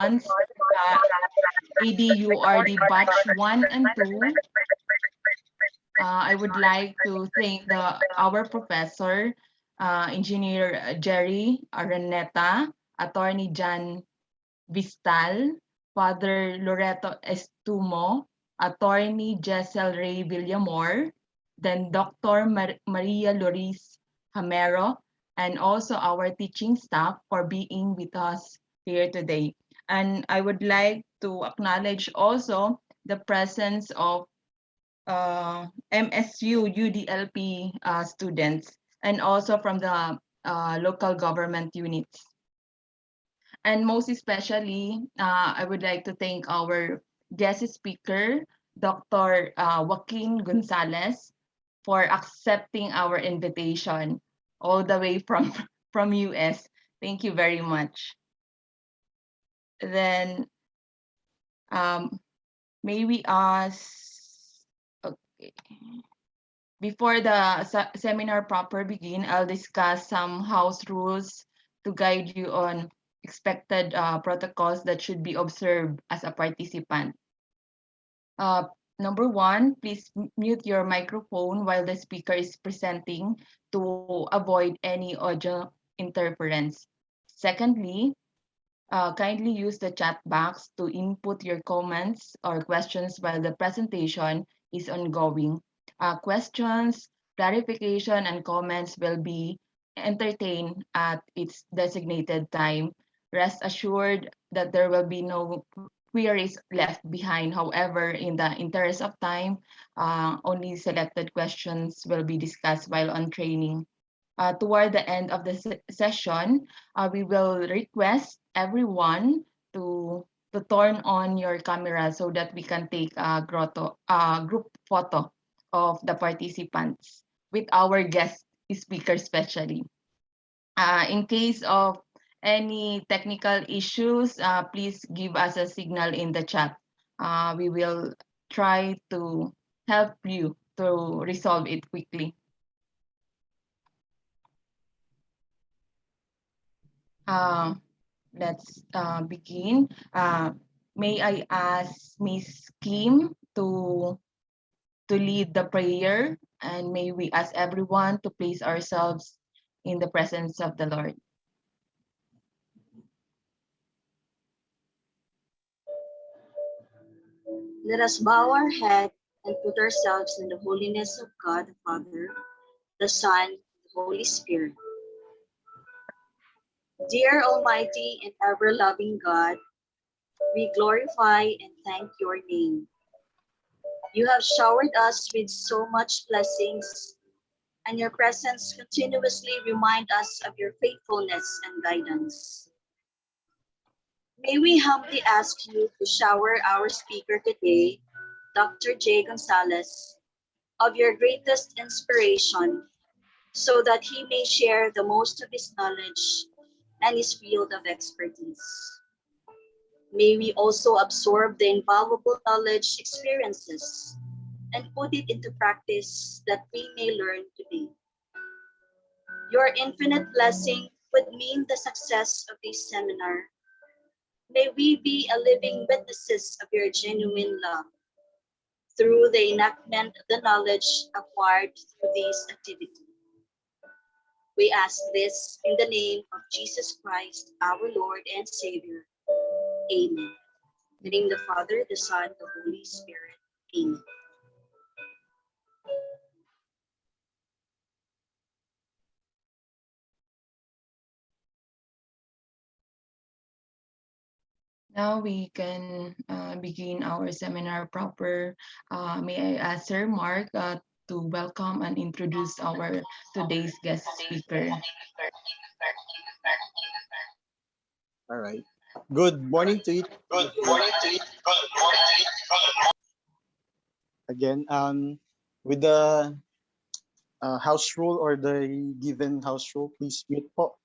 ones, ADURD batch 1 and 2, I would like to thank our professor, Engineer Jerry Araneta, Attorney John Vistal, Father Loreto Estumo, Attorney Jessel Ray Villamor, then Dr. Maria Loris Hamero, and also our teaching staff for being with us here today. And I would like to acknowledge also the presence of MSU UDLP students and also from the local government units. And most especially, I would like to thank our guest speaker, Dr. Joaquin Gonzalez, for accepting our invitation all the way from, from US. Thank you very much. Then, um, may we ask, okay. Before the seminar proper begin, I'll discuss some house rules to guide you on expected protocols that should be observed as a participant. Number one, please mute your microphone while the speaker is presenting to avoid any audio interference. Secondly, kindly use the chat box to input your comments or questions while the presentation is ongoing. Questions, clarification, and comments will be entertained at its designated time. Rest assured that there will be no queries left behind. However, in the interest of time, only selected questions will be discussed while on training. Toward the end of the session, we will request everyone to turn on your camera so that we can take a group photo of the participants with our guest speaker especially. In case of any technical issues, please give us a signal in the chat. We will try to help you to resolve it quickly. Let's begin. May I ask Miss Kim to lead the prayer, and may we ask everyone to place ourselves in the presence of the Lord. Let us bow our head and put ourselves in the holiness of God the Father, the Son, the Holy Spirit. Dear Almighty and ever-loving God, we glorify and thank your name. You have showered us with so much blessings, and your presence continuously remind us of your faithfulness and guidance. May we humbly ask you to shower our speaker today, Dr. J. Gonzalez, of your greatest inspiration, so that he may share the most of his knowledge and his field of expertise. May we also absorb the invaluable knowledge, experiences, and put it into practice that we may learn today. Your infinite blessing would mean the success of this seminar. May we be a living witnesses of your genuine love through the enactment of the knowledge acquired through this activity. We ask this in the name of Jesus Christ, our Lord and Savior. Amen. In the name of the Father, the Son, the Holy Spirit. Amen. Now we can begin our seminar proper. May I ask Sir Mark to welcome and introduce our today's guest speaker. All right. Good morning to each. Again, with the house rule or the given house rule, please mute po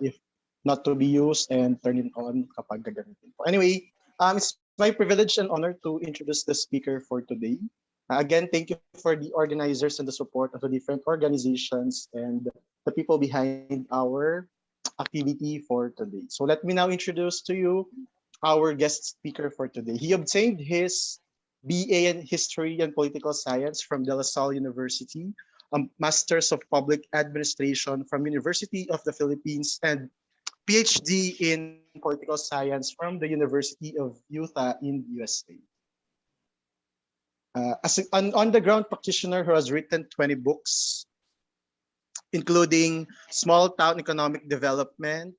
if not to be used and turn it on kapag gagamitin po. Anyway, it's my privilege and honor to introduce the speaker for today. Again, thank you for the organizers and the support of the different organizations and the people behind our activity for today. So let me now introduce to you our guest speaker for today. He obtained his BA in History and Political Science from De La Salle University, a Master's of Public Administration from University of the Philippines, and PhD in Political Science from the University of Utah in the USA. As an on-the-ground practitioner who has written 20 books, including Small Town Economic Development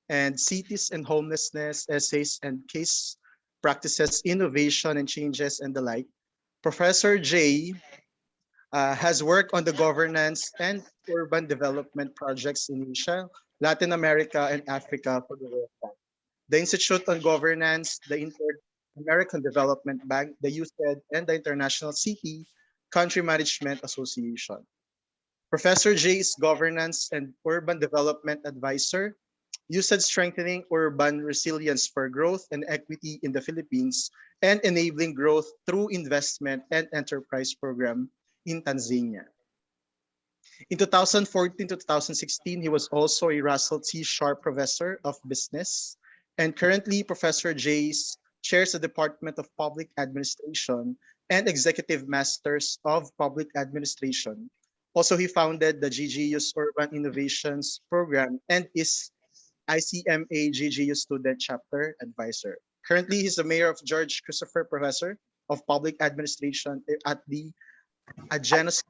and Cities and Homelessness, Essays and Case Practices, Innovation and Changes, and the like, Professor J has worked on the governance and urban development projects in Asia, Latin America, and Africa for the World Bank, the Institute on Governance, the Inter-American Development Bank, the USAID, and the International City Country Management Association. Professor J is Governance and Urban Development Advisor, USAID Strengthening Urban Resilience for Growth and Equity in the Philippines, and Enabling Growth Through Investment and Enterprise Program in Tanzania. In 2014 to 2016, he was also a Russell T. Sharp Professor of Business, and currently Professor Jays chairs the Department of Public Administration and Executive Masters of Public Administration. Also, he founded the GGU's Urban Innovations Program and is ICMA GGU Student Chapter Advisor. Currently, he's the mayor of George Christopher Professor of Public Administration at the Agenos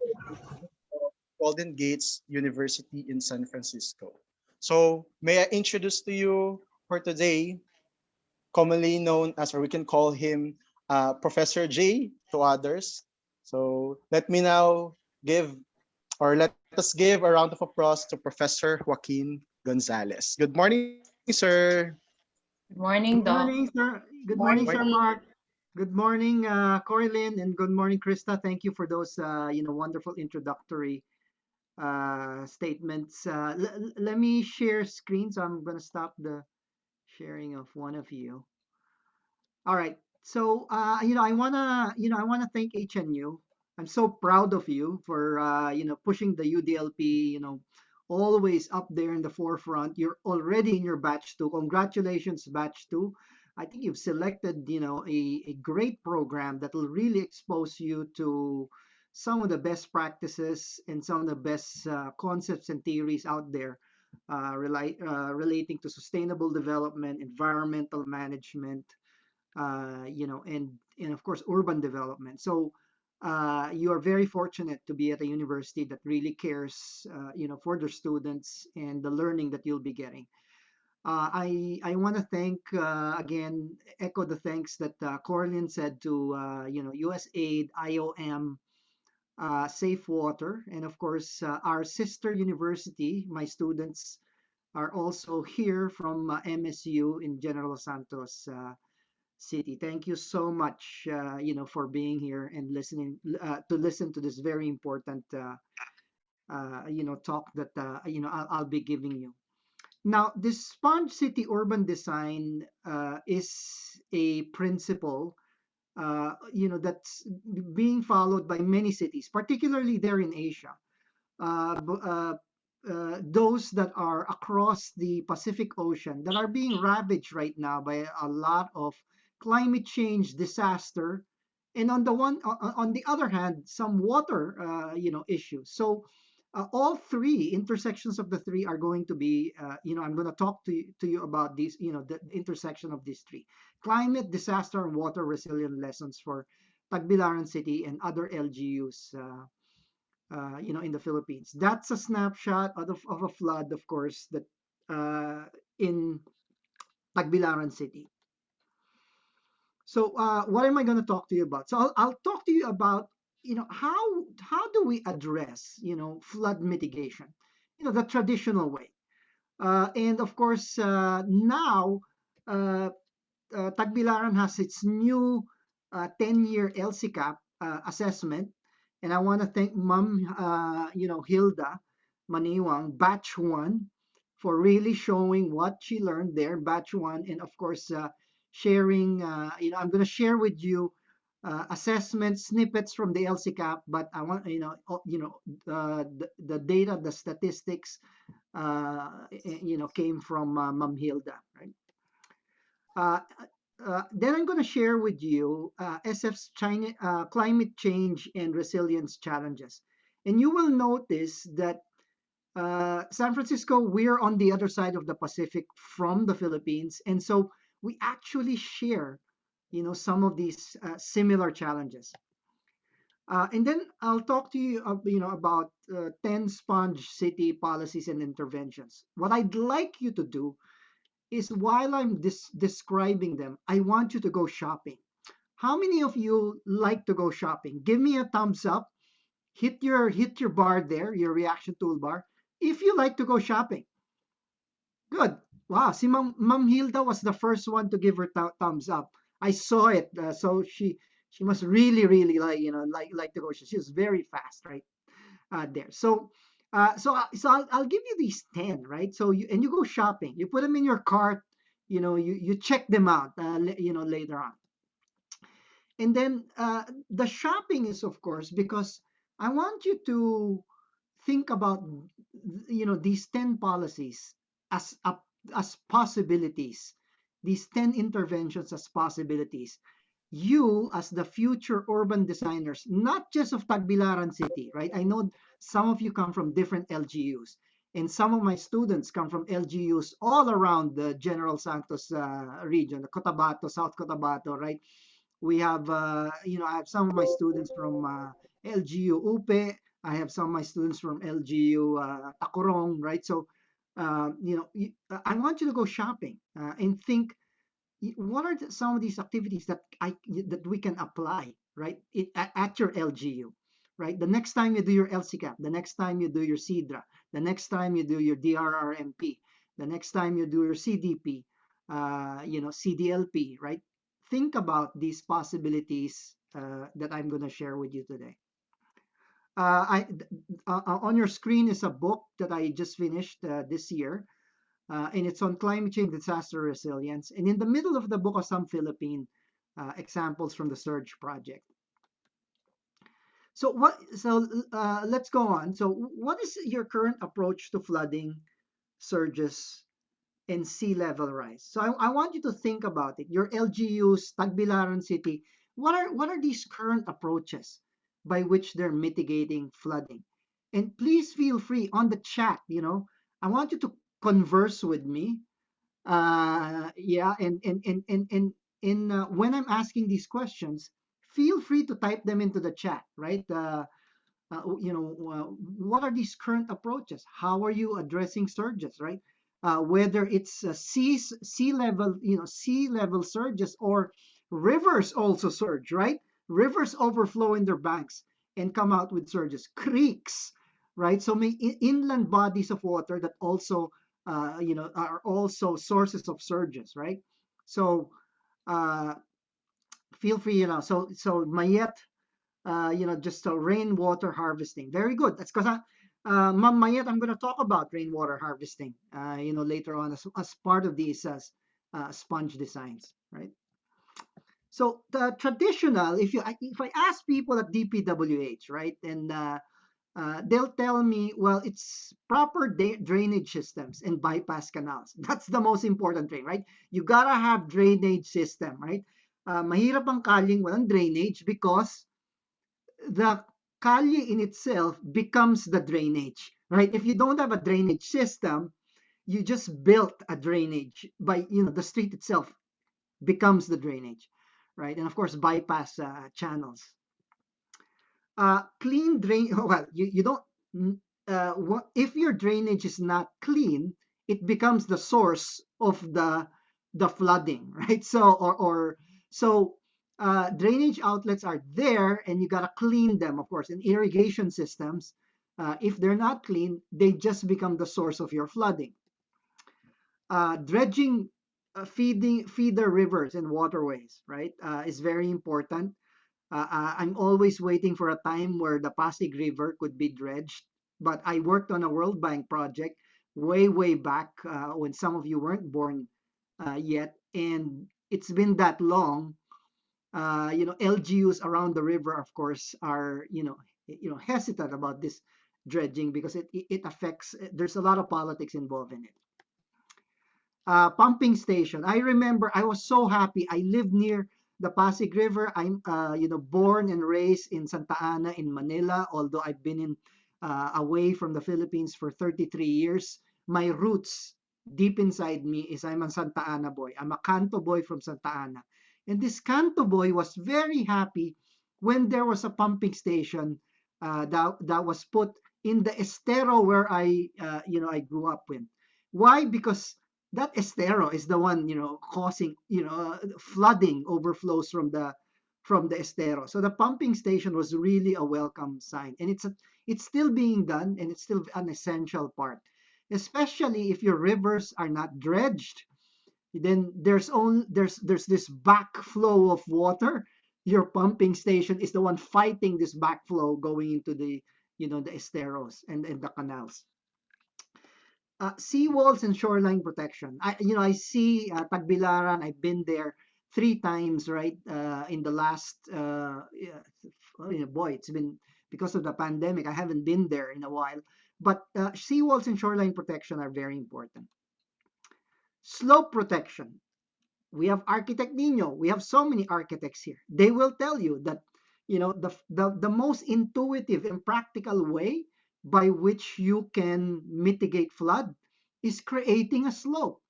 Golden Gates University in San Francisco. So may I introduce to you for today, commonly known as, or we can call him Professor J to others. So let me now give, or let us give a round of applause to Professor Joaquin Gonzalez. Good morning, sir. Good Good morning, Doc. morning, sir. Good morning, Morning. sir Morning. Mark. Good morning, Corilyn, and good morning, Krista. Thank you for those, wonderful introductory statements. Let me share screen, so I'm going to stop the sharing of one of you. All right. So, I wanna thank HNU. I'm so proud of you for, pushing the UDLP, always up there in the forefront. You're already in your batch two. Congratulations, batch two. I think you've selected, a great program that will really expose you to some of the best practices and some of the best concepts and theories out there relating to sustainable development, environmental management, and of course urban development. So you are very fortunate to be at a university that really cares, for their students and the learning that you'll be getting. I want to thank again, echo the thanks that Corlin said to USAID, IOM, Safe Water, and of course our sister university. My students are also here from MSU in General Santos City. Thank you so much, for being here and listening to listen to this very important, talk that I'll be giving you. Now, this sponge city urban design is a principle, that's being followed by many cities, particularly there in Asia. Those that are across the Pacific Ocean that are being ravaged right now by a lot of climate change disaster, and on the other hand, some water issues. So all three intersections of the three are going to be, I'm going to talk to you about these, the intersection of these three: climate, disaster, and water resilient lessons for Tagbilaran City and other LGUs. In the Philippines. That's a snapshot of a flood, of course, that in Tagbilaran City. So what am I going to talk to you about? So I'll talk to you about, how do we address, flood mitigation, the traditional way. And of course, now uh, Tagbilaran has its new 10-year LCCAP assessment, and I want to thank Mom, Hilda Maniwang, Batch One, for really showing what she learned there, Batch One, and of course sharing. I'm going to share with you assessment snippets from the LCCAP, but I want the data, the statistics, came from Mom Hilda, right? Uh, then I'm going to share with you SF's China, climate change and resilience challenges. And you will notice that San Francisco, we're on the other side of the Pacific from the Philippines. And so we actually share, some of these similar challenges. And then I'll talk to you, about 10 sponge city policies and interventions. What I'd like you to do is while I'm describing them, I want you to go shopping. How many of you like to go shopping? Give me a thumbs up. Hit your bar there, your reaction toolbar, if you like to go shopping. Good. Wow. See, Ma'am Hilda was the first one to give her thumbs up. I saw it. So she must really, really like to go. She was very fast, right there. So I'll give you these 10, right? So you go shopping. You put them in your cart. You check them out. Later on. And then the shopping is, of course, because I want you to think about these 10 policies as as possibilities, these 10 interventions as possibilities. You as the future urban designers, not just of Tagbilaran City, right? I know some of you come from different LGUs, and some of my students come from LGUs all around the General Santos region, the Cotabato, South Cotabato, right? We have, I have some of my students from LGU Upe. I have some of my students from LGU Tacorong, right? So, I want you to go shopping and think, what are some of these activities that we can apply, right, at your LGU, right? The next time you do your LCCAP, the next time you do your CIDRA, the next time you do your DRRMP, the next time you do your CDP, CDLP, right? Think about these possibilities that I'm going to share with you today. On your screen is a book that I just finished this year, and it's on climate change disaster resilience. And in the middle of the book are some Philippine examples from the Surge project. So let's go on. So what is your current approach to flooding, surges, and sea level rise? So I want you to think about it. Your LGUs, Tagbilaran City, what are these current approaches by which they're mitigating flooding? And please feel free on the chat, I want you to converse with me. Yeah, and when I'm asking these questions, feel free to type them into the chat, right? What are these current approaches? How are you addressing surges, right? Whether it's sea level, sea level surges, or rivers also surge, right? Rivers overflow in their banks and come out with surges. Creeks, right? So may inland bodies of water that also, are also sources of surges, right? So feel free, so Mayet, just rainwater harvesting. Very good. That's because Ma'am Mayet, I'm going to talk about rainwater harvesting, later on as part of these sponge designs, right? So the traditional, if I ask people at DPWH, right, and they'll tell me, well, it's proper drainage systems and bypass canals. That's the most important thing, right? You gotta have drainage system, right? Mahirap ang kalyeng walang drainage because the kalye in itself becomes the drainage, right? If you don't have a drainage system, you just built a drainage by, the street itself becomes the drainage, right? And of course, bypass channels. Clean drain, well, you don't, if your drainage is not clean, it becomes the source of the flooding, right? So drainage outlets are there and you got to clean them, of course. And irrigation systems, if they're not clean, they just become the source of your flooding. Dredging, feeder rivers and waterways, right, is very important. I'm always waiting for a time where the Pasig River could be dredged, but I worked on a World Bank project way back when some of you weren't born yet, and it's been that long. LGUs around the river, of course, are hesitant about this dredging because it affects. There's a lot of politics involved in it. pumping station. I remember I was so happy. I lived near the Pasig River. I'm born and raised in Santa Ana in Manila, although I've been in away from the Philippines for 33 years. My roots deep inside me is I'm a Santa Ana boy. I'm a Canto boy from Santa Ana. And this Canto boy was very happy when there was a pumping station that was put in the estero where I grew up with. Why? Because that estero is the one causing flooding overflows from the estero. So the pumping station was really a welcome sign, and it's still being done, and it's still an essential part, especially if your rivers are not dredged. Then there's this backflow of water. Your pumping station is the one fighting this backflow going into the esteros and the canals. Seawalls and shoreline protection. I see Tagbilaran. I've been there 3 times, right? In the last, yeah, boy, it's been because of the pandemic. I haven't been there in a while. But seawalls and shoreline protection are very important. Slope protection. We have architect Nino. We have so many architects here. They will tell you that the most intuitive and practical way by which you can mitigate flood is creating a slope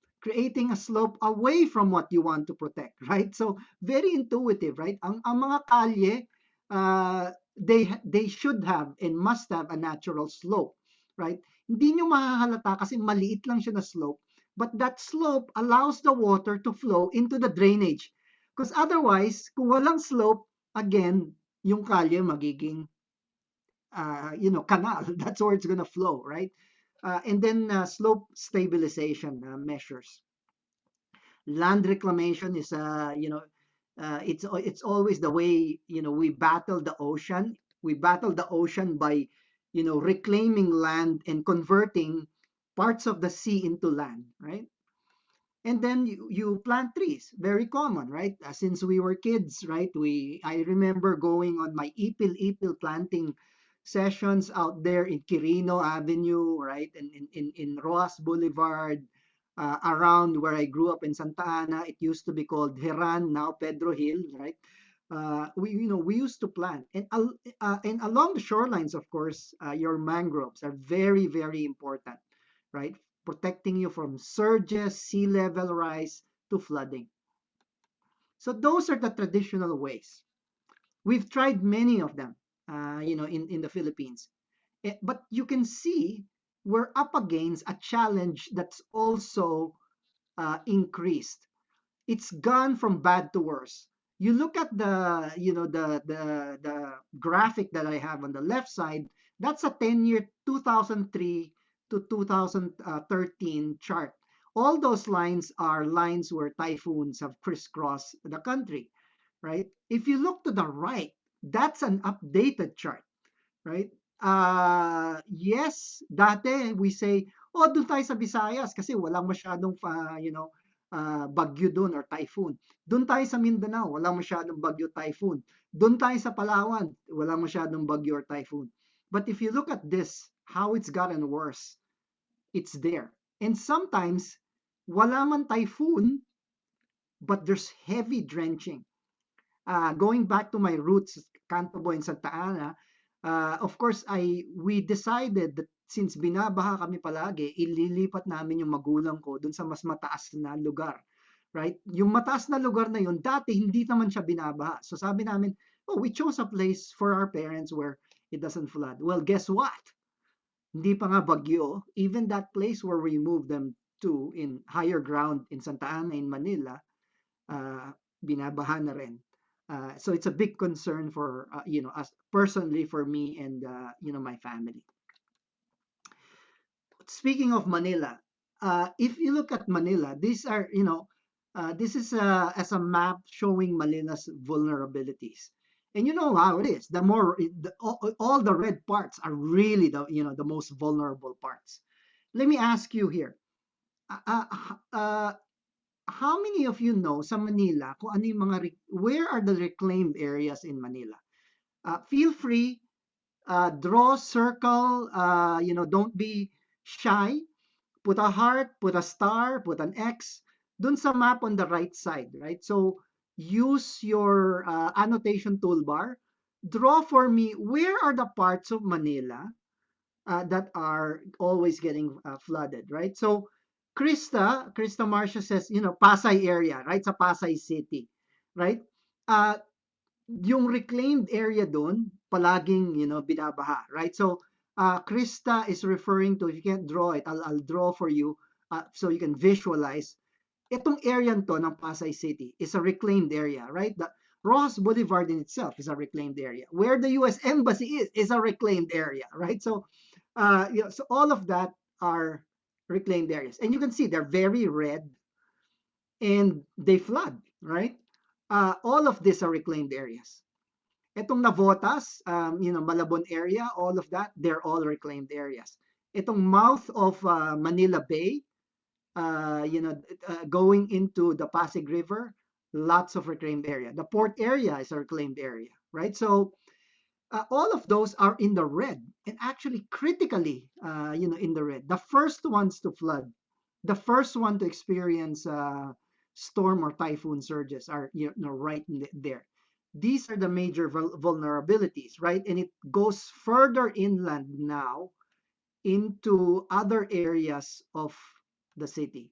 away from what you want to protect, right? So very intuitive, right? Ang mga kalye, they should have and must have a natural slope, right? Hindi nyo mahahalata kasi maliit lang siya na slope, but that slope allows the water to flow into the drainage. Because otherwise, kung walang slope, again, yung kalye magiging, canal. That's where it's going to flow, right? And then slope stabilization measures. Land reclamation is, it's always the way, we battle the ocean. We battle the ocean by, reclaiming land and converting parts of the sea into land, right? And then you plant trees, very common, right? Since we were kids, right? I remember going on my ipil planting sessions out there in Quirino Avenue, right? And in Roas Boulevard, around where I grew up in Santa Ana. It used to be called Heran, now Pedro Hill, right? We used to plant, and along the shorelines, of course, your mangroves are very, very important, right? Protecting you from surges, sea level rise, to flooding. So those are the traditional ways. We've tried many of them, in the Philippines. But you can see we're up against a challenge that's also increased. It's gone from bad to worse. You look at the graphic that I have on the left side. That's a 10-year 2003 to 2013 chart. All those lines are lines where typhoons have crisscrossed the country, right? If you look to the right, that's an updated chart, right? Yes, dati we say, oh, doon tayo sa Visayas kasi walang masyadong bagyo doon or typhoon. Doon tayo sa Mindanao, walang masyadong bagyo typhoon. Doon tayo sa Palawan, walang masyadong bagyo or typhoon. But if you look at this, how it's gotten worse, it's there. And sometimes, wala man typhoon, but there's heavy drenching. Going back to my roots, Canto Boy in Santa Ana, of course, we decided that since binabaha kami palagi, ililipat namin yung magulang ko dun sa mas mataas na lugar. Right? Yung mataas na lugar na yun, dati hindi naman siya binabaha. So sabi namin, oh, we chose a place for our parents where it doesn't flood. Well, guess what? Hindi pa nga bagyo. Even that place where we moved them to in higher ground in Santa Ana, in Manila, binabaha na rin. So it's a big concern for, us personally, for me and, my family. Speaking of Manila, if you look at Manila, these are, this is as a map showing Manila's vulnerabilities. And you know how it is. All the red parts are really the most vulnerable parts. Let me ask you here. How many of you know sa Manila kung ano yung where are the reclaimed areas in Manila? Feel free, draw, circle, don't be shy. put a heart, put a star, put an X dun sa map on the right side, right? So use your annotation toolbar. Draw for me where are the parts of Manila that are always getting flooded, right? So Krista Marcia says, Pasay area, right? Sa Pasay City, right? Uh, yung reclaimed area doon, palaging, binabaha, right? So Krista is referring to, if you can't draw it, I'll draw for you so you can visualize. Itong area to ng Pasay City is a reclaimed area, right? The Rojas Boulevard in itself is a reclaimed area. Where the U.S. Embassy is a reclaimed area, right? So, so all of that are reclaimed areas. And you can see they're very red and they flood, right? All of these are reclaimed areas. Itong Navotas, Malabon area, all of that, they're all reclaimed areas. Itong mouth of Manila Bay, going into the Pasig River, lots of reclaimed area. The port area is a reclaimed area, right? So all of those are in the red, and actually critically, in the red. The first ones to flood, the first one to experience storm or typhoon surges are right there. These are the major vulnerabilities, right? And it goes further inland now into other areas of the city.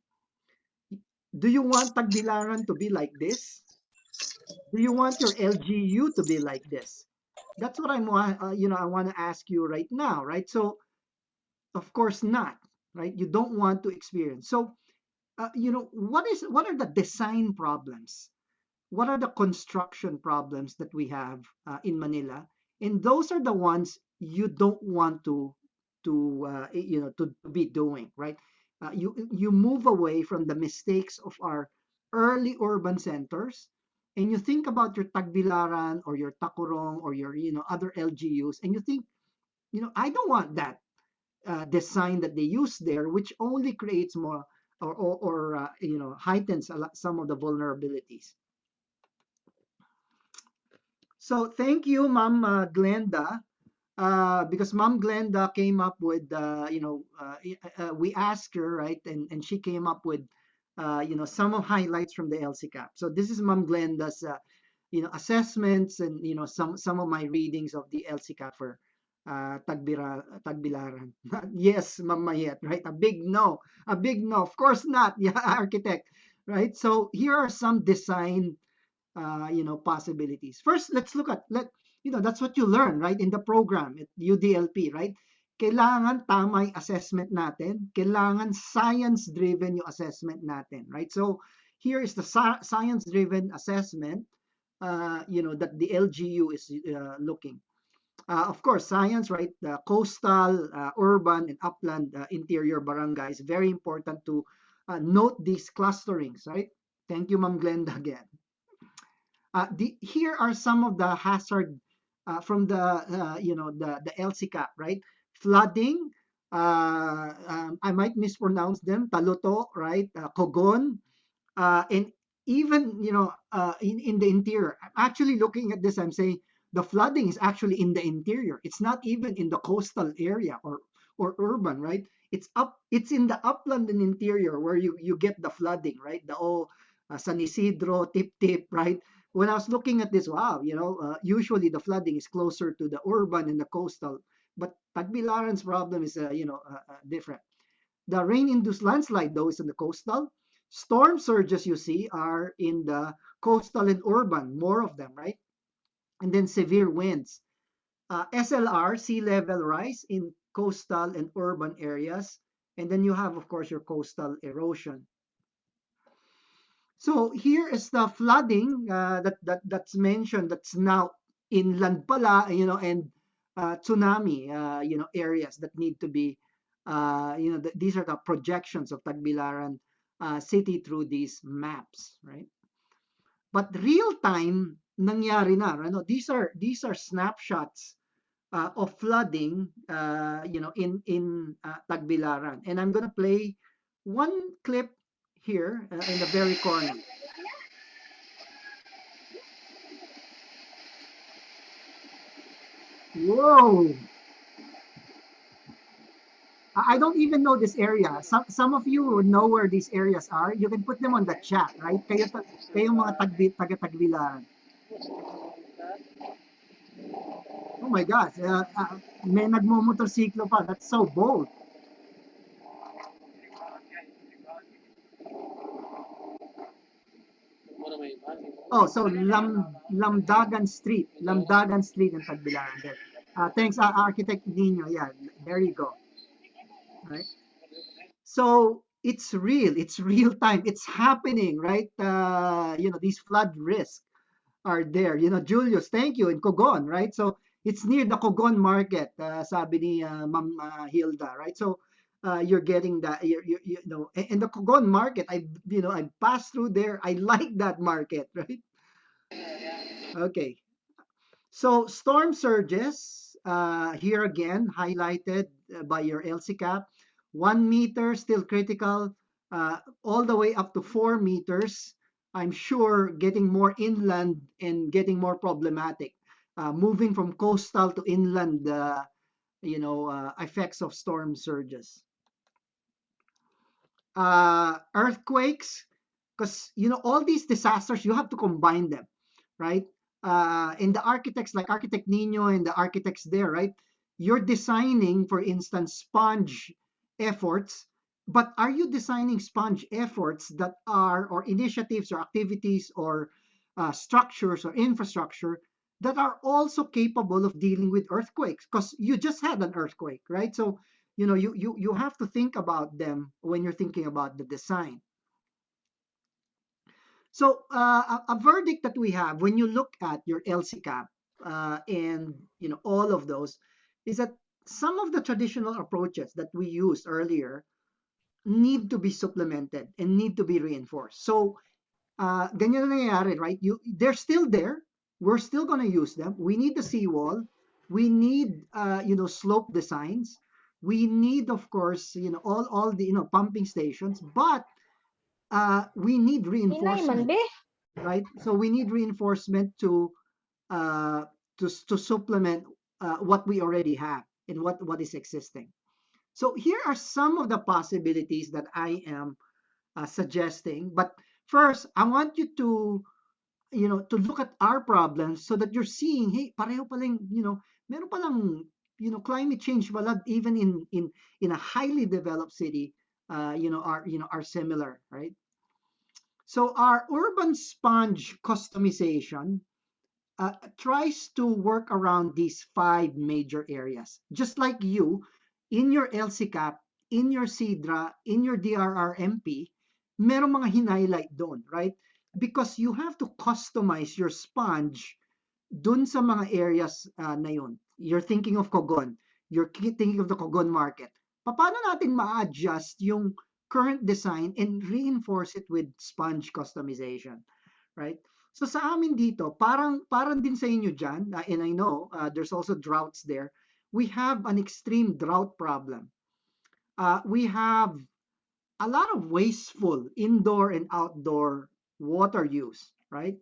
Do you want Tagbilaran to be like this? Do you want your LGU to be like this? That's what I want to ask you right now, right? So, of course not, right? You don't want to experience. So, what are the design problems? What are the construction problems that we have in Manila? And those are the ones you don't want to be doing, right? You move away from the mistakes of our early urban centers, and you think about your Tagbilaran or your Takurong or your other LGUs, and you think, I don't want that design that they use there, which only creates more or heightens some of the vulnerabilities. So thank you, Ma'am Glenda, because Ma'am Glenda came up with, we asked her, right, and she came up with, some of highlights from the LCCAP. So this is Ma'am Glenda's, assessments and, some of my readings of the LCCAP for Tagbilaran. Yes, Ma'am Mayet, right? A big no, of course not. Yeah, architect, right? So here are some design possibilities. First, let's look at that's what you learn, right, in the program at UDLP, right? Kailangan tama yung assessment natin, kailangan science-driven yung assessment natin, right? So here is the science-driven assessment, that the LGU is looking. Of course, science, right? The coastal, urban, and upland interior barangays, very important to note these clusterings, right? Thank you, Ma'am Glenda, again. Here are some of the hazard from the LCCAP, right? Flooding, I might mispronounce them, Taluto, right? Kogon, and even in the interior. I'm actually looking at this. I'm saying the flooding is actually in the interior. It's not even in the coastal area or urban, right? It's in the upland and interior where you get the flooding, right? The San Isidro, Tip, right? When I was looking at this, wow, usually the flooding is closer to the urban and the coastal, but Tagbilaran's problem is, different. The rain-induced landslide, though, is in the coastal. Storm surges you see are in the coastal and urban, more of them, right? And then severe winds. SLR, sea level rise in coastal and urban areas. And then you have, of course, your coastal erosion. So here is the flooding that's mentioned. That's now inland pala, and tsunami, areas that need to be, these are the projections of Tagbilaran City through these maps, right? But real time nangyari na. These are snapshots of flooding, in Tagbilaran, and I'm gonna play one clip here in the very corner. Whoa! I don't even know this area. Some of you would know where these areas are. You can put them on the chat, right? Kayo mga taga-Tagbilaran. Oh my gosh, may nagmo-motorsiklo pa. That's so bold. Oh, so Lamdagan Street in Tagbilaran there. Thanks, Architect Nino. Yeah, there you go. Right. So it's real time. It's happening, right? These flood risks are there. Julius, thank you, in Cogon, right? So it's near the Cogon market, sabi ni Ma'am Hilda, right? So you're getting that, and the Cogon market, I passed through there. I like that market, right? Okay. So storm surges, here again, highlighted by your LCCAP, 1 meter still critical, all the way up to 4 meters. I'm sure getting more inland and getting more problematic. Moving from coastal to inland, effects of storm surges. Earthquakes, because all these disasters, you have to combine them, right? And the architects, like Architect Nino and the architects there, right? You're designing, for instance, sponge efforts, but are you designing sponge efforts that are, or initiatives or activities or structures or infrastructure that are also capable of dealing with earthquakes? Because you just had an earthquake, right? So you have to think about them when you're thinking about the design. So a verdict that we have when you look at your LCCAP and all of those is that some of the traditional approaches that we used earlier need to be supplemented and need to be reinforced. So ganyan na nangyayari, right? They're still there. We're still going to use them. We need the seawall. We need slope designs. We need, of course, all the pumping stations, but we need reinforcement, right? So we need reinforcement uh, to supplement what we already have and what is existing. So here are some of the possibilities that I am suggesting. But first, I want you to look at our problems so that you're seeing, hey, pareho palang, meron palang, climate change pala even in a highly developed city, are similar, right? So our urban sponge customization tries to work around these 5 major areas. Just like you, in your LCCAP, in your CIDRA, in your DRRMP, meron mga hinighlight doon, right? Because you have to customize your sponge dun sa mga areas na yun. You're thinking of Cogon. You're thinking of the Cogon market. Paano natin ma-adjust yung current design and reinforce it with sponge customization, right? So sa amin dito, parang din sa inyo dyan, and I know there's also droughts there, we have an extreme drought problem. We have a lot of wasteful indoor and outdoor water use, right?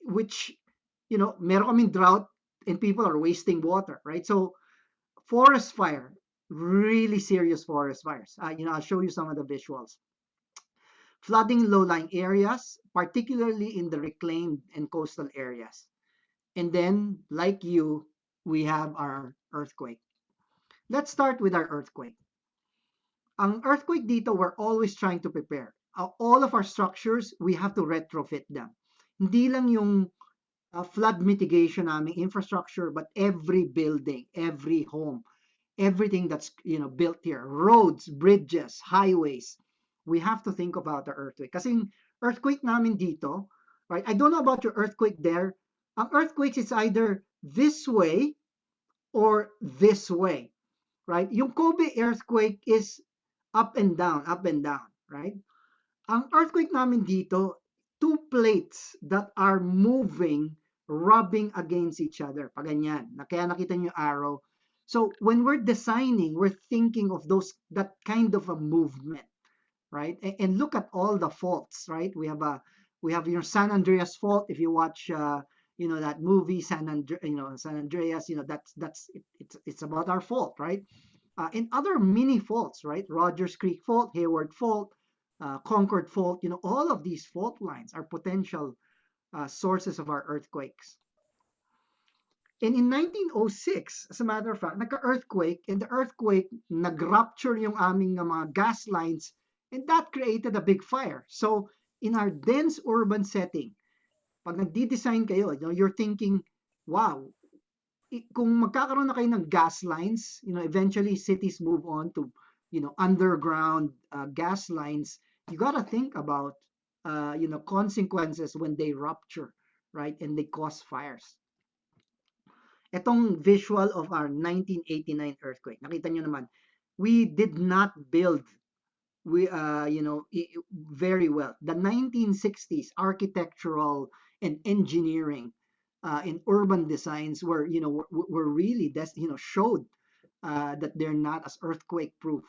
Which, meron kaming drought and people are wasting water, right? So forest fire, really serious forest fires. I'll show you some of the visuals. Flooding low-lying areas, particularly in the reclaimed and coastal areas. And then, like you, we have our earthquake. Let's start with our earthquake. Ang earthquake dito, we're always trying to prepare. All of our structures, we have to retrofit them. Hindi lang yung flood mitigation naming infrastructure, but every building, every home, everything that's built here, roads, bridges, highways, we have to think about the earthquake. Kasi earthquake namin dito, right? I don't know about your earthquake there. Ang earthquake is either this way or this way, right? Yung Kobe earthquake is up and down, right? Ang earthquake namin dito, 2 plates that are moving, rubbing against each other. Paganyan. Kaya nakita niyo yung arrow. So when we're designing, we're thinking of that kind of a movement, right? And look at all the faults, right? We have your San Andreas fault. If you watch, that movie San Andreas, it's about our fault, right? and other mini faults, right? Rogers Creek Fault, Hayward Fault, Concord Fault, all of these fault lines are potential sources of our earthquakes. And in 1906, as a matter of fact, nagka-earthquake, and the earthquake nag-rupture yung aming mga gas lines, and that created a big fire. So in our dense urban setting, pag nagdi-design kayo, you're thinking, wow, kung magkakaroon na kayo ng gas lines, eventually cities move on to, underground gas lines, you gotta think about, consequences when they rupture, right? And they cause fires. Itong visual of our 1989 earthquake, nakita nyo naman, we did not build very well. The 1960s architectural and engineering in urban designs were really showed that they're not as earthquake proof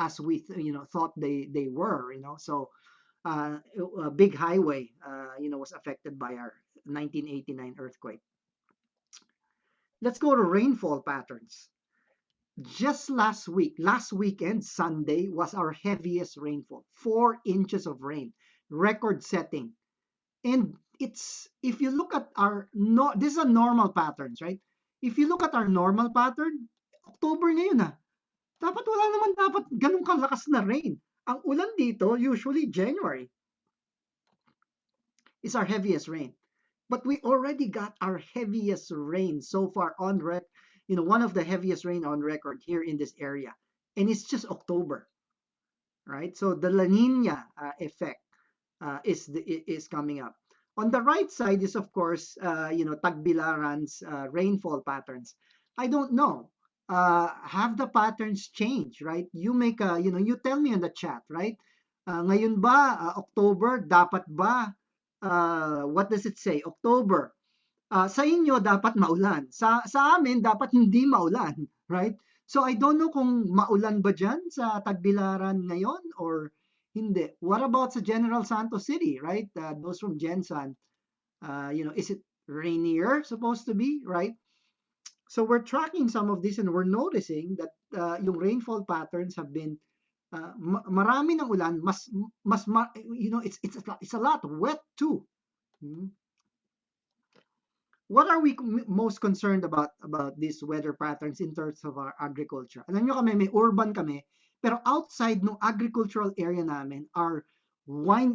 as we thought they were. So a big highway was affected by our 1989 earthquake. Let's go to rainfall patterns. Just last weekend, Sunday, was our heaviest rainfall, 4 inches of rain, record setting. And if you look at this is a normal patterns, right? If you look at our normal pattern, October ngayon na. Dapat wala naman dapat ganun kalakas na rain. Ang ulan dito, usually January, is our heaviest rain. But we already got our heaviest rain so far on record, one of the heaviest rain on record here in this area. And it's just October, right? So the La Nina effect is coming up. On the right side is, of course, Tagbilaran's rainfall patterns. I don't know. Have the patterns changed, right? You make you tell me in the chat, right? Ngayon ba, October, dapat ba, what does it say? October. Sa inyo, dapat maulan. Sa amin, dapat hindi maulan, right? So I don't know kung maulan ba dyan sa Tagbilaran ngayon or hindi. What about sa General Santos City, right? Those from Gensan, is it rainier supposed to be, right? So we're tracking some of this and we're noticing that yung rainfall patterns have been marami ng ulan, it's a lot wet too. What are we most concerned about these weather patterns in terms of our agriculture? Alam nyo kami, may urban kami, pero outside ng agricultural area namin,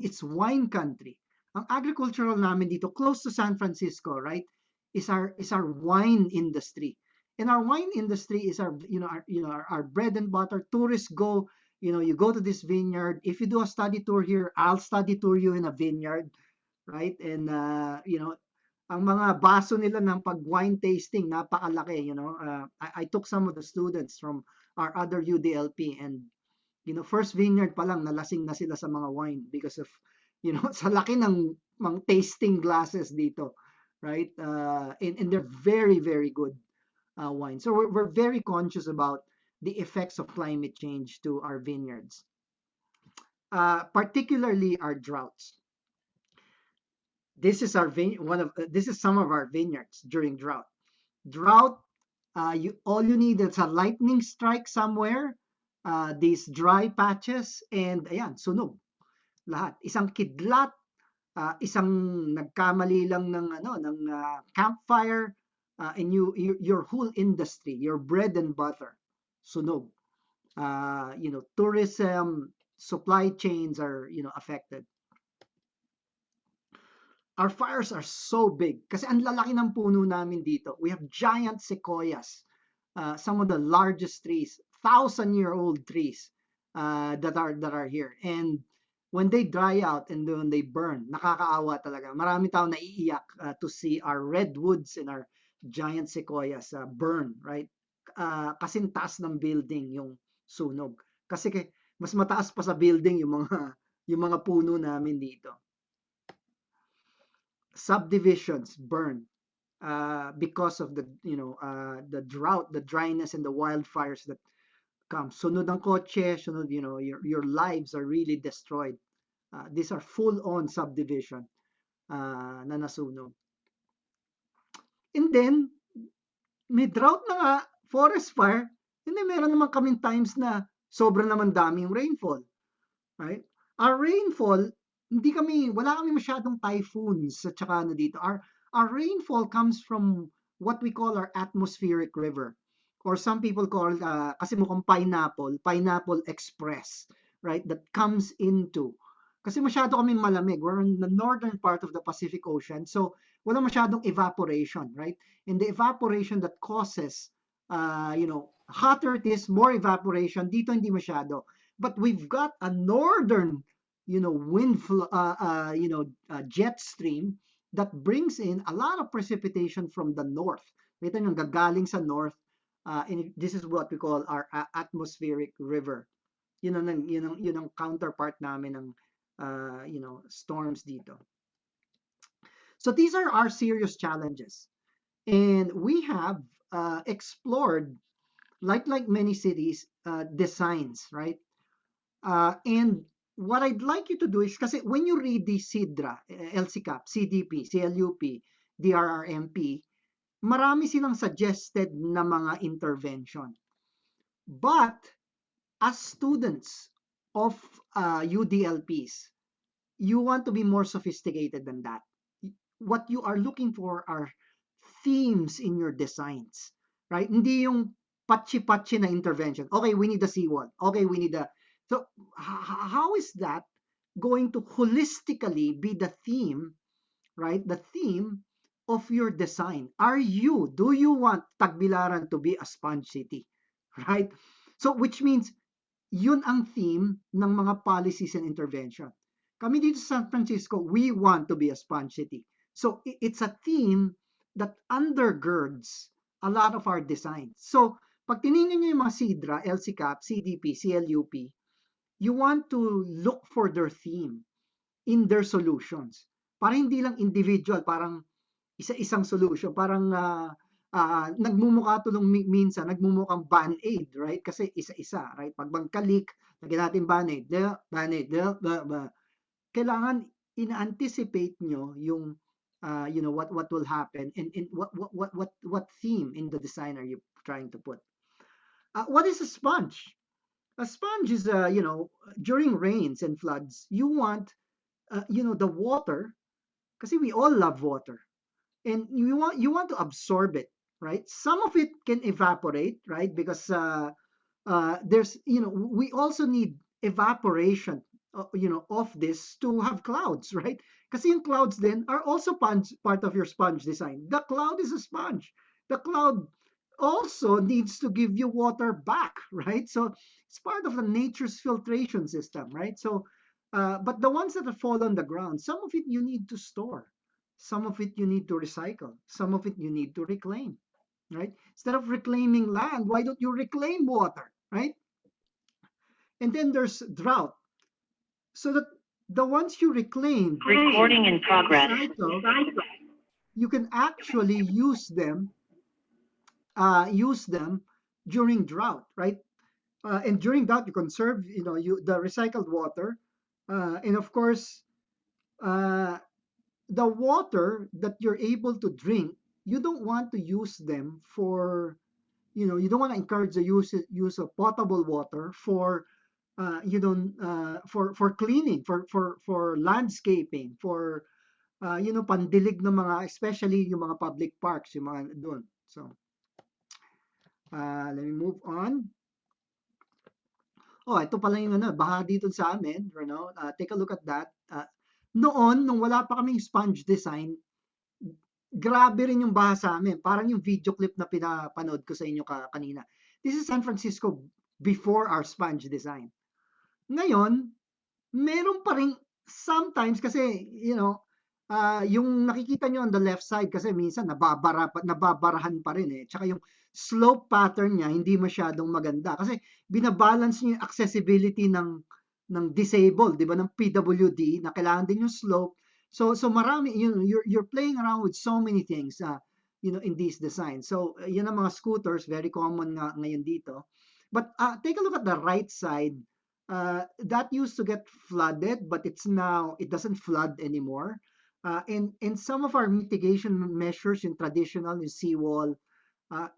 it's wine country. Ang agricultural namin dito, close to San Francisco, right, is our wine industry. And our wine industry is our bread and butter. Tourists go, you go to this vineyard. If you do a study tour here, I'll study tour you in a vineyard, right? And ang mga baso nila ng pag-wine tasting, napakalaki, I took some of the students from our other UDLP and, first vineyard pa lang, nalasing na sila sa mga wine because of, sa laki ng mga tasting glasses dito, right? And they're very, very good wine. So we're very conscious about the effects of climate change to our vineyards, particularly our droughts. This is some of our vineyards during drought. Drought, all you need is a lightning strike somewhere, these dry patches, and ayan, sunog. Lahat. Isang kidlat, isang nagkamali lang ng campfire, and your whole industry, your bread and butter, sunog. Tourism, supply chains are affected. Our fires are so big kasi ang lalaki ng puno namin dito. We have giant sequoias, some of the largest trees, 1,000-year-old trees that are here. And when they dry out and when they burn, nakakaawa talaga. Marami tao naiiyak to see our redwoods and our giant sequoias burn, right? Kasing taas ng building yung sunog. Kasi mas mataas pa sa building yung mga puno namin dito. Subdivisions burn because of the drought, the dryness, and the wildfires that come. Sunod ang kotse, sunod, your lives are really destroyed. These are full-on subdivision na nasunog. And then, may drought na nga, forest fire, And then meron naman kaming times na sobra naman daming rainfall, right? Our rainfall, wala kami masyadong typhoons at saka ano dito. Our rainfall comes from what we call our atmospheric river. Or some people call, kasi mukhang pineapple express, right? That comes into, kasi masyado kami malamig. We're in the northern part of the Pacific Ocean. So, wala masyadong evaporation, right? And the evaporation that causes, hotter it is, more evaporation. Dito hindi masyado. But we've got a northern, jet stream that brings in a lot of precipitation from the north. Ito yung gagaling sa north. And this is what we call our atmospheric river. Yun ang counterpart namin ng storms dito. So these are our serious challenges. And we have explored, like many cities, designs, right? And what I'd like you to do is, kasi when you read the CIDRA, LCCAP, CDP, CLUP, DRRMP, marami silang suggested na mga intervention. But as students of UDLPs, you want to be more sophisticated than that. What you are looking for are themes in your designs, right? Hindi yung patchi-patchi na intervention. Okay, we need a seawall. Okay, we need a... So, how is that going to holistically be the theme, right? The theme of your design. Do you want Tagbilaran to be a sponge city, right? So, which means, yun ang theme ng mga policies and intervention. Kami dito sa San Francisco, we want to be a sponge city. So, it's a theme that undergirds a lot of our designs. So, pag tinignan nyo yung mga CIDRA, LCCAP, CDP, CLUP, you want to look for their theme in their solutions. Para hindi lang individual, parang isa-isang solution. Parang nagmumukha tulong minsan, nagmumukhang band-aid, right? Kasi isa-isa, right? Pag magka-leak, lagyan natin band-aid. Kailangan ina-anticipate nyo yung what will happen and what theme in the design are you trying to put. What is a sponge? A sponge is during rains and floods, you want the water, kasi we all love water, and you want to absorb it, right? Some of it can evaporate, right? Because there's we also need evaporation of this to have clouds, right? Kasi yung clouds then are also part of your sponge design. The cloud is a sponge. The cloud also needs to give you water back, right? So it's part of the nature's filtration system, right? So but the ones that fall on the ground, some of it you need to store, some of it you need to recycle, some of it you need to reclaim, right? Instead of reclaiming land, why don't you reclaim water, right? And then there's drought. So that the ones you reclaim, Recording in progress. recycle, you can actually use them during drought, right? And during that, you conserve, the recycled water, and of course, the water that you're able to drink, you don't want to use them for, you don't want to encourage the use of potable water for, for cleaning, for landscaping, for, pandilig ng mga, especially yung mga public parks, yung mga doon. So, let me move on. Oh, ito pala yung baha dito sa amin, take a look at that. Noon, nung wala pa kaming sponge design, grabe rin yung baha sa amin. Parang yung video clip na pinapanood ko sa inyo kanina. This is San Francisco before our sponge design. Ngayon, meron pa rin sometimes kasi, yung nakikita nyo on the left side kasi minsan nababarahan pa rin eh. Tsaka yung slope pattern niya hindi masyadong maganda kasi binabalance niyo yung accessibility ng disabled, di ba, ng PWD na kailangan din yung slope. So marami, you're playing around with so many things in these designs. So yun ang mga scooters, very common nga ngayon dito. But take a look at the right side. That used to get flooded, but it doesn't flood anymore. And some of our mitigation measures in traditional, in seawall,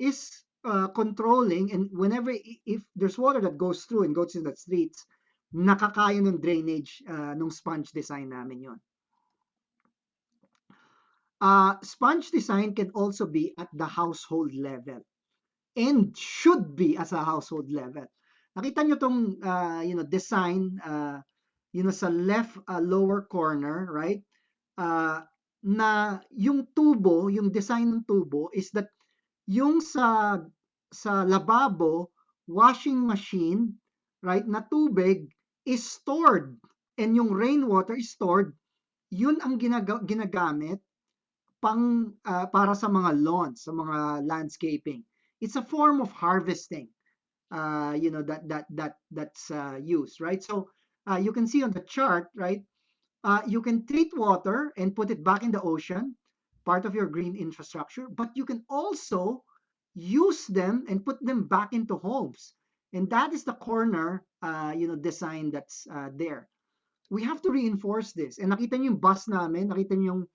is controlling, and whenever if there's water that goes through and goes to the streets, nakakaya ng drainage nung sponge design namin yon. Sponge design can also be at the household level and should be as a household level. Nakita nyo tong design sa left lower corner, right? Na yung tubo, yung design ng tubo is that yung sa lababo, washing machine, right, na tubig is stored, and yung rainwater is stored, yun ang ginagamit para sa mga lawns, sa mga landscaping. It's a form of harvesting, that's used, right? So you can see on the chart, right? You can treat water and put it back in the ocean, part of your green infrastructure, but you can also use them and put them back into homes. And that is the corner, design that's there. We have to reinforce this. And nakita niyo yung bus namin, nakita niyo yung,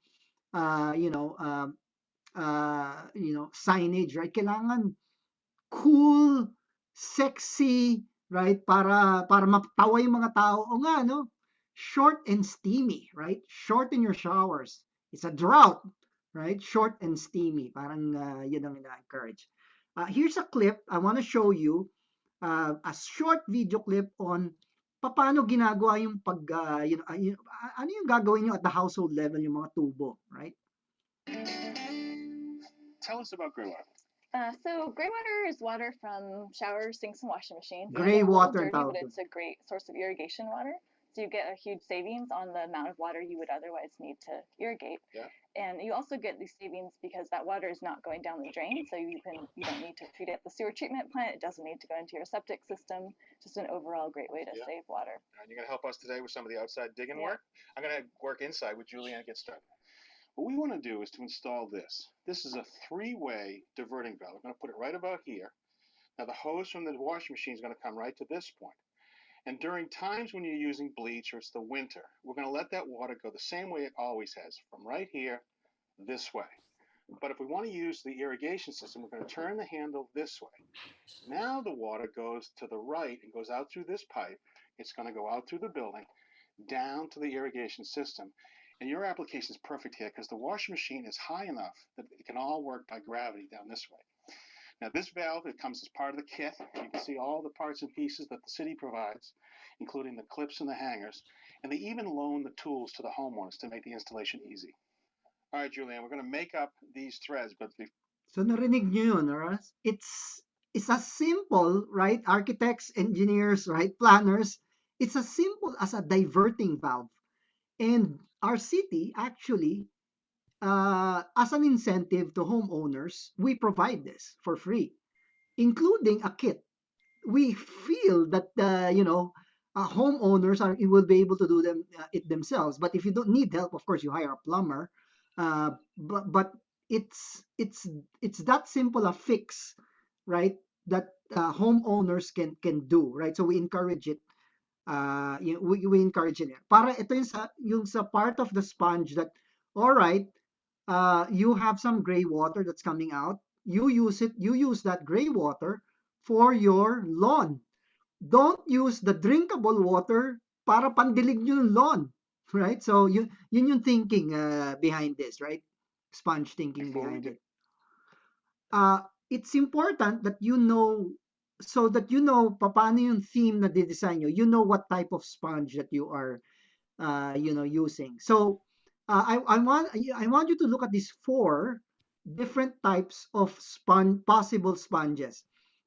signage, right? Kailangan cool, sexy, right? Para mapatawa yung mga tao. O nga, no? Short and steamy, right? Short in your showers. It's a drought, right? Short and steamy. Parang yun ang ina-encourage. Here's a clip. I want to show you a short video clip on paano ginagawa yung ano yung gagawin nyo at the household level yung mga tubo, right? Tell us about gray water. So gray water is water from showers, sinks, and washing machines. Gray It's a water little dirty, tawag but dun. it's a great source of irrigation water. So you get a huge savings on the amount of water you would otherwise need to irrigate. Yeah. And you also get these savings because that water is not going down the drain, so you don't need to treat it at the sewer treatment plant. It doesn't need to go into your septic system. Just an overall great way to save water. And you're going to help us today with some of the outside digging Yeah. work. I'm going to work inside with Julianne to get started. What we want to do is to install this. This is a three-way diverting valve. We're going to put it right about here. Now the hose from the washing machine is going to come right to this point. And during times when you're using bleach or it's the winter, we're going to let that water go the same way it always has, from right here this way. But if we want to use the irrigation system, we're going to turn the handle this way. Now the water goes to the right and goes out through this pipe. It's going to go out through the building, down to the irrigation system. And your application is perfect here because the washing machine is high enough that it can all work by gravity down this way. Now this valve, it comes as part of the kit. You can see all the parts and pieces that the city provides, including the clips and the hangers. And they even loan the tools to the homeowners to make the installation easy. All right, Julianne, we're going to make up these threads, but So narinig nyo yun, right? It's as simple, right? Architects, engineers, right? Planners. It's as simple as a diverting valve. And our city actually, as an incentive to homeowners, we provide this for free, including a kit. We feel that homeowners will be able to do it themselves. But if you don't need help, of course, you hire a plumber. But it's that simple a fix, right? That homeowners can do, right? So we encourage it. We encourage it. Para ito yung sa part of the sponge that, all right, you have some gray water that's coming out. You use that gray water for your lawn. Don't use the drinkable water para pandilig nyo yung lawn, right? So yun yung thinking behind this, right? Sponge thinking behind it. It's important that you know, so that you know paano yung theme na didesign nyo. You know what type of sponge that you are using. So I want you to look at these 4 different types of possible sponges.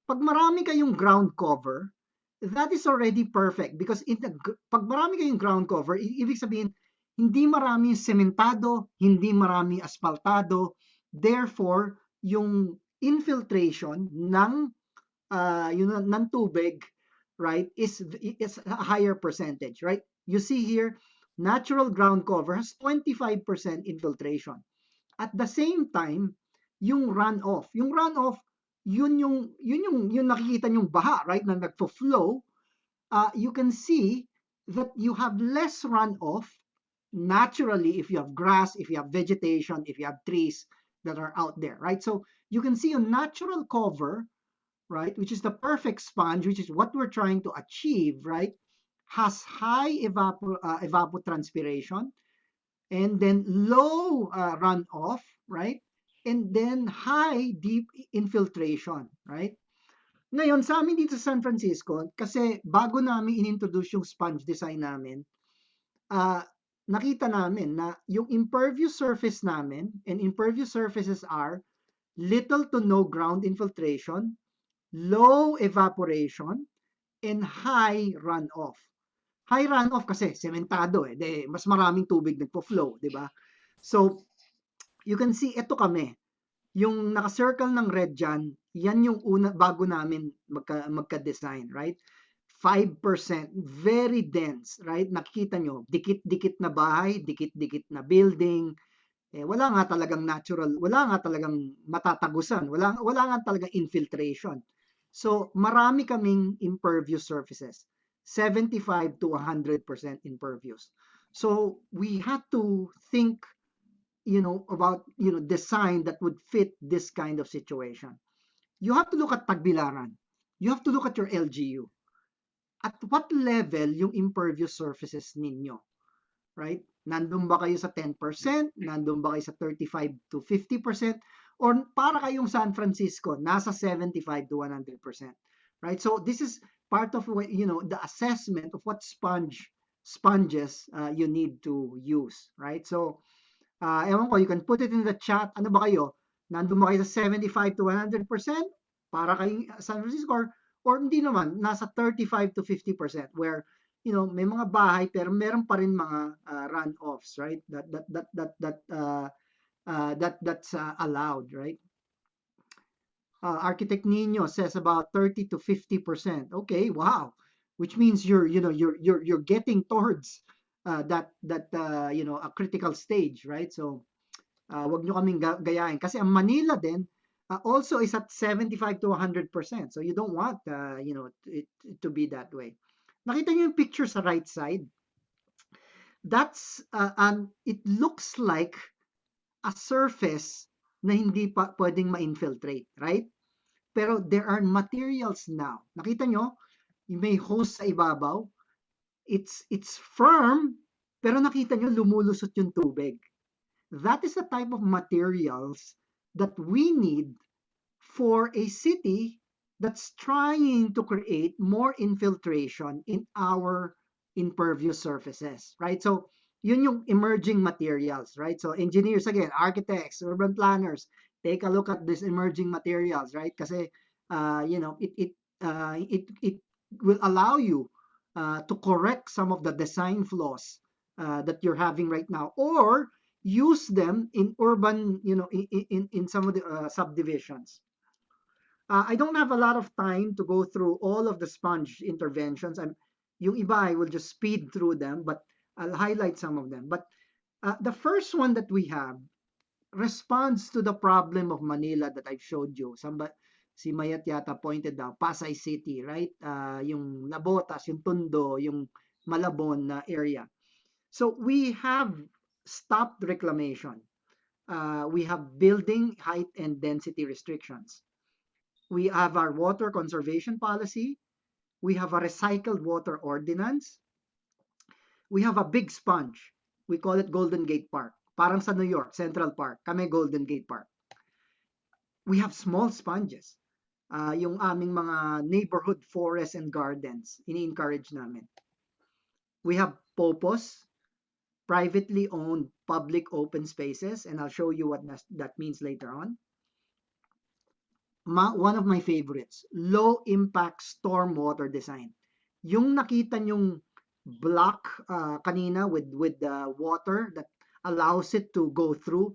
Pag marami kayong ground cover, that is already perfect because pag marami kayong ground cover, ibig sabihin hindi marami sementado, hindi marami asfaltado, therefore yung infiltration ng ng tubig, right, is a higher percentage, right? You see here, natural ground cover has 25% infiltration. At the same time, yung runoff, yun yung nakikita yung baha, right, na nagfo-flow. You can see that you have less runoff naturally if you have grass, if you have vegetation, if you have trees, that are out there, right? So you can see a natural cover, right, which is the perfect sponge, which is what we're trying to achieve, right, has high evapotranspiration and then low runoff, right, and then high deep infiltration, right? Ngayon, sa amin dito sa San Francisco, kasi bago namin inintroduce yung sponge design namin, nakita namin na yung impervious surface namin, and impervious surfaces are little to no ground infiltration, low evaporation, and high runoff. High runoff kasi sementado mas maraming tubig nagpo-flow, di ba? So, you can see, ito kami. Yung naka-circle ng red dyan, yan yung una, bago namin magka-design, right? 5%, very dense, right? Nakikita nyo, dikit-dikit na bahay, dikit-dikit na building, wala nga talagang natural, wala nga talagang matatagusan, wala nga talagang infiltration. So, marami kaming impervious surfaces, 75 to 100% impervious. So, we had to think, about, design that would fit this kind of situation. You have to look at Tagbilaran. You have to look at your LGU. At what level yung impervious surfaces ninyo? Right? Nandun ba kayo sa 10%? Nandun ba kayo sa 35 to 50%? Or para kayong San Francisco, nasa 75 to 100%. Right? So this is part of the assessment of what sponges you need to use. Right? So ewan ko, you can put it in the chat. Ano ba kayo? Nandun ba kayo sa 75 to 100%? Para kayong San Francisco, or hindi naman, nasa 35 to 50%, where may mga bahay pero meron pa rin mga runoffs, right? That's allowed, right? Architect Nino says about 30 to 50%. Okay, wow. Which means you're getting towards a critical stage, right? So wag nyo kaming gayahin kasi ang Manila din also is at 75 to 100%. So you don't want it to be that way. Nakita niyo yung picture sa right side? That's it looks like a surface na hindi pa pwedeng ma-infiltrate, right? Pero there are materials now. Nakita nyo? May hose sa ibabaw. It's firm, pero nakita nyo lumulusot yung tubig. That is the type of materials that we need for a city that's trying to create more infiltration in our impervious surfaces, right? So yun yung emerging materials, right? So engineers again, architects, urban planners, take a look at these emerging materials, right? Kasi it will allow you to correct some of the design flaws that you're having right now, or use them in urban, in some of the subdivisions. I don't have a lot of time to go through all of the sponge interventions. Yung iba, I will just speed through them, but I'll highlight some of them. But the first one that we have responds to the problem of Manila that I've showed you. Si Mayat yata pointed out, Pasay City, right? Yung Nabotas, yung Tondo, yung Malabon na area. So we have stopped reclamation. We have building height and density restrictions. We have our water conservation policy. We have a recycled water ordinance. We have a big sponge. We call it Golden Gate Park. Parang sa New York, Central Park. Kami Golden Gate Park. We have small sponges. Yung aming mga neighborhood forests and gardens, ini-encourage namin. We have POPOs, privately owned public open spaces, and I'll show you what that means later on. One of my favorites, low impact stormwater design. Yung nakita nyong block kanina with the water that allows it to go through,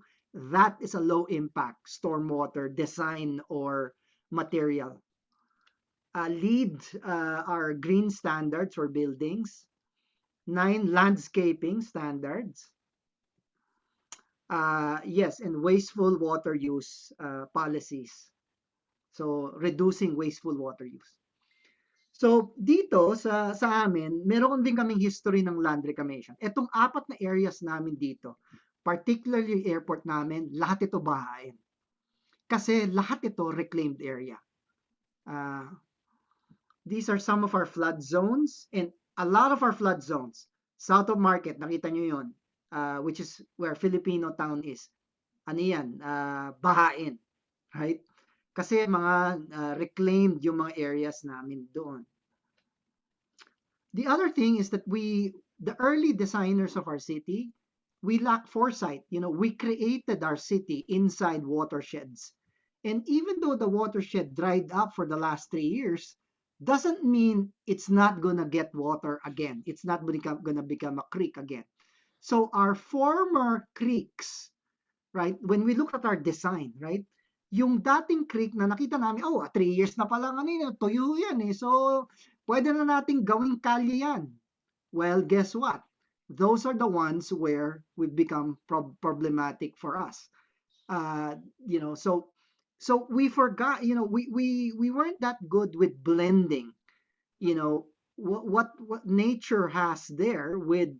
that is a low impact stormwater design or material. LEED are green standards for buildings. 9 landscaping standards. Yes, and wasteful water use policies. So reducing wasteful water use. So dito sa amin, meron din kaming history ng land reclamation. Etong 4 na areas namin dito, particularly yung airport namin, lahat ito bahain. Kasi lahat ito reclaimed area. These are some of our flood zones, and a lot of our flood zones, south of Market, nakita nyo yun, which is where Filipino town is. Ano yan? Bahain. Right? Kasi mga reclaimed yung mga areas namin doon. The other thing is that the early designers of our city, we lack foresight. We created our city inside watersheds. And even though the watershed dried up for the last 3 years, doesn't mean it's not going to get water again. It's not going to become a creek again. So our former creeks, right, when we look at our design, right, yung dating creek na nakita namin, 3 years na pala tuyo yan eh. So, pwede na nating gawing kalye yan. Well, guess what? Those are the ones where we've become problematic for us. So we forgot, we weren't that good with blending, what nature has there with,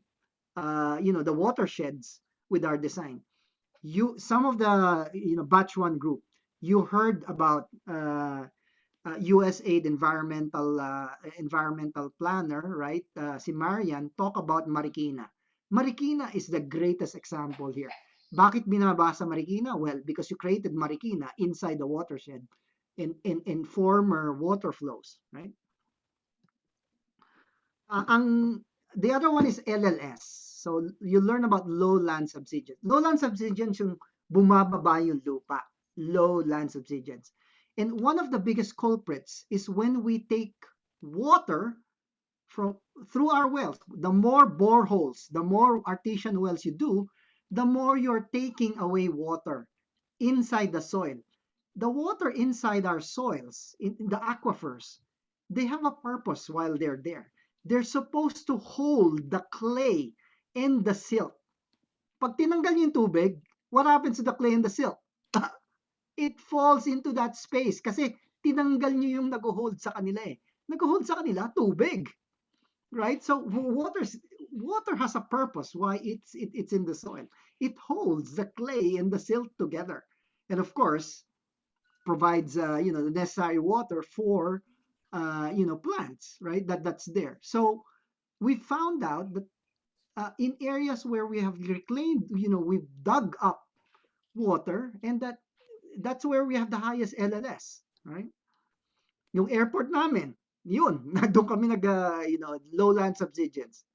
the watersheds with our design. Some of the, batch one group, you heard about USAID environmental planner, right? Si Marian talk about Marikina. Marikina is the greatest example here. Bakit binabasa Marikina? Well, because you created Marikina inside the watershed in former water flows, right? The other one is LLS. So you learn about lowland subsidence. Lowland subsidence yung bumababa yung lupa. Lowland subsidence. And one of the biggest culprits is when we take water through our wells. The more boreholes, the more artesian wells you do, the more you're taking away water inside the soil. The water inside our soils, in the aquifers, they have a purpose while they're there. They're supposed to hold the clay and the silt. Pag tinanggal yung tubig, what happens to the clay and the silt? It falls into that space kasi tinanggal nyo yung nag-hold sa kanila eh. Nag-hold sa kanila, tubig. Right? So water has a purpose why it's in the soil. It holds the clay and the silt together. And of course, provides the necessary water for plants, right? That's there. So we found out that in areas where we have reclaimed, we've dug up water, and that's where we have the highest LLS, right? Yung airport namin, yun, doon kami lowland subsidence.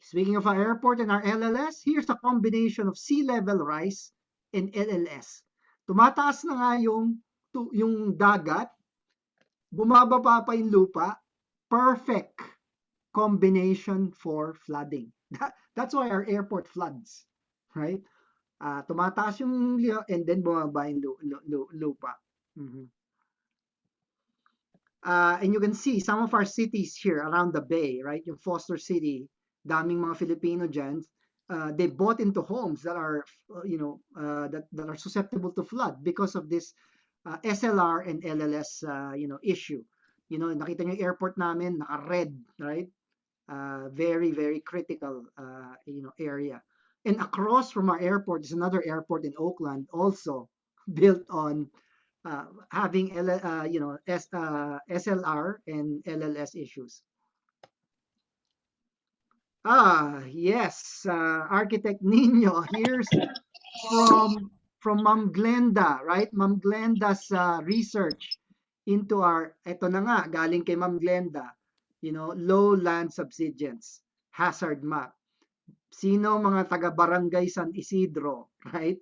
Speaking of our airport and our LLS, here's a combination of sea level rise and LLS. Tumataas na nga yung dagat, bumababa pa yung lupa, perfect combination for flooding. That's why our airport floods, right? Tumataas yung and then bumaba yung lupa. And you can see some of our cities here around the bay, right? Yung Foster City, daming mga Filipino dyan. They bought into homes that are, that are susceptible to flood because of this SLR and LLS, issue. Nakita nyo yung airport namin, naka-red, right? Very, very critical, area. And across from our airport is another airport in Oakland, also built on having SLR and LLS issues. Yes, Architect Nino. Here's from Ma'am Glenda, right? Ma'am Glenda's research into eto na nga, galing kay Ma'am Glenda, low land subsidence, hazard map. Sino mga taga-barangay San Isidro, right?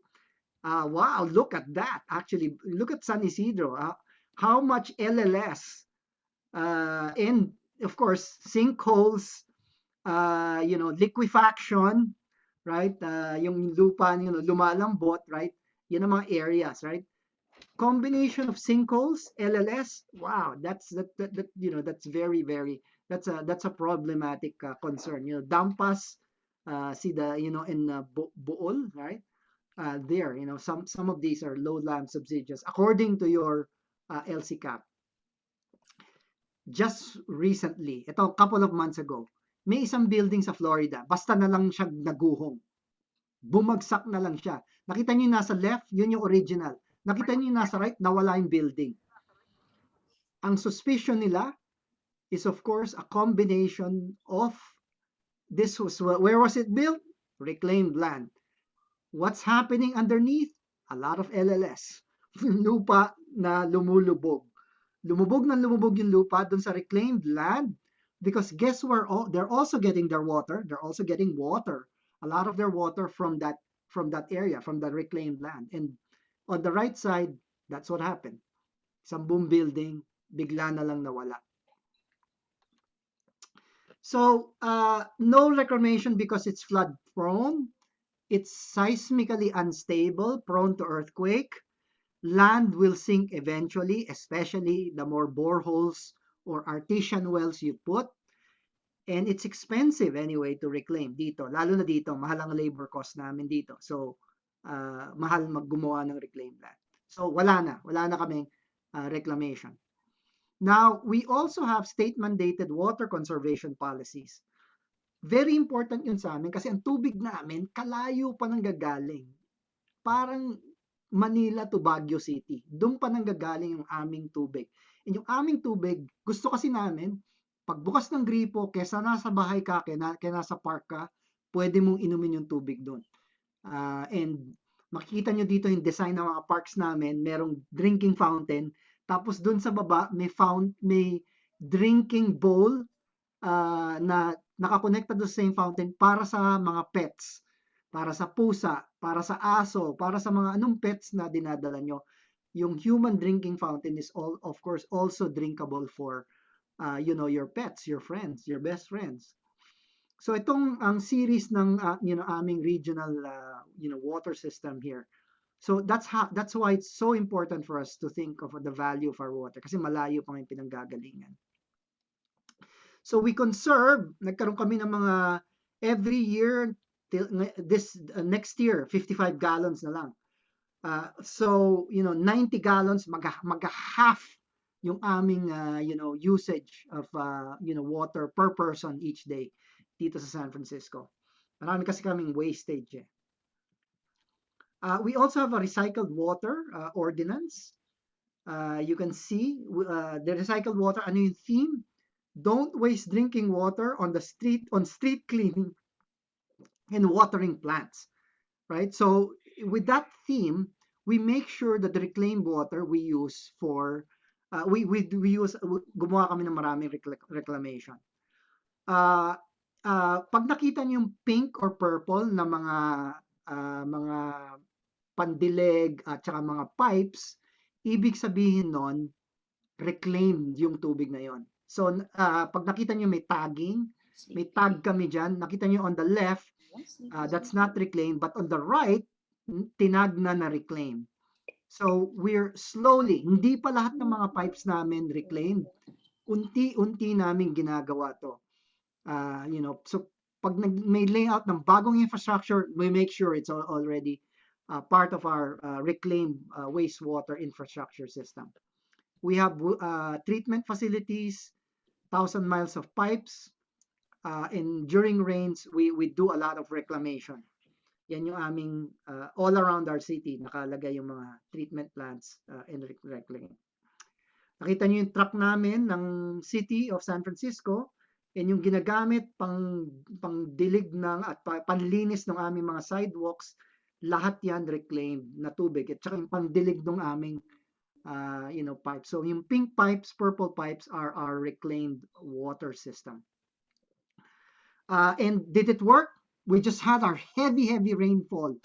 Wow, look at that. Actually, look at San Isidro. How much LLS and, of course, sinkholes, liquefaction, right? Yung lupa, lumalambot, right? Yan ang mga areas, right? Combination of sinkholes, LLS. Wow, that's very, very, that's a problematic concern. Dampas, see the, in Bool, right? There, some of these are low land subsidies according to your LCCAP. Just recently, a couple of months ago, may isang building sa Florida, basta na lang siya naguhong. bumagsak na lang siya. Nakita niyo yung nasa left, yun yung original. Nakita niyo yung nasa right, nawala yung building. Ang suspicion nila is of course a combination of this was, where was it built? Reclaimed land. What's happening underneath? A lot of LLS. Lupa na lumulubog. Lumubog yung lupa dun sa reclaimed land because guess where they're also getting their water. They're also getting water. A lot of their water from that area, from the reclaimed land. And on the right side, that's what happened. Isang boom building, bigla na lang nawala. So, no reclamation because it's flood prone. It's seismically unstable, prone to earthquake. Land will sink eventually, especially the more boreholes or artesian wells you put. And it's expensive anyway to reclaim dito. Lalo na dito, mahal ang labor cost namin dito. So, mahal maggumawa ng reclaimed land. So, wala na kaming reclamation. Now, we also have state-mandated water conservation policies. Very important yun sa amin kasi ang tubig namin, kalayo pa nang gagaling. Parang Manila to Baguio City. Doon pa nang gagaling yung aming tubig. And yung aming tubig, gusto kasi namin, pagbukas ng gripo, kesa nasa bahay ka, kaya nasa park ka, pwede mong inumin yung tubig doon. And makikita nyo dito yung design ng mga parks namin, merong drinking fountain, tapos doon sa baba, may drinking bowl na nakakonekta doon sa same fountain para sa mga pets, para sa pusa, para sa aso, para sa mga anong pets na dinadala nyo. Yung human drinking fountain is of course also drinkable for your pets, your friends, your best friends. So itong ang series ng aming regional water system here. So that's why it's so important for us to think of the value of our water kasi malayo pa may pinanggagalingan. So we conserve, nagkaroon kami ng mga every year till this next year 55 gallons na lang. So 90 gallons mag-half yung aming usage of water per person each day dito sa San Francisco. Marami kasi kaming wastage eh. We also have a recycled water ordinance. You can see the recycled water, ano yung theme? Don't waste drinking water on street cleaning and watering plants, right? So with that theme, we make sure that the reclaimed water we use for gumawa kami ng maraming reclamation. Pag nakita niyo yung pink or purple na mga pandilig at saka mga pipes, ibig sabihin nun, reclaimed yung tubig na yon. So, pag nakita niyo may tagging, may tag kami dyan, nakita niyo on the left, that's not reclaimed, but on the right, tinag na reclaimed. So, we're slowly, hindi pa lahat ng mga pipes namin reclaimed, unti-unti namin ginagawa to. So pag may layout ng bagong infrastructure, we make sure it's already part of our reclaimed wastewater infrastructure system. We have treatment facilities, 1,000 miles of pipes, and during rains, we do a lot of reclamation. Yan yung aming all around our city, nakalagay yung mga treatment plants and reclaim. Nakita niyo yung truck namin ng City of San Francisco, and yung ginagamit pang dilig at panlinis ng aming mga sidewalks, lahat yan reclaimed na tubig at saka yung pandilig ng aming pipes. So yung pink pipes, purple pipes are our reclaimed water system. And did it work? We just had our heavy rainfall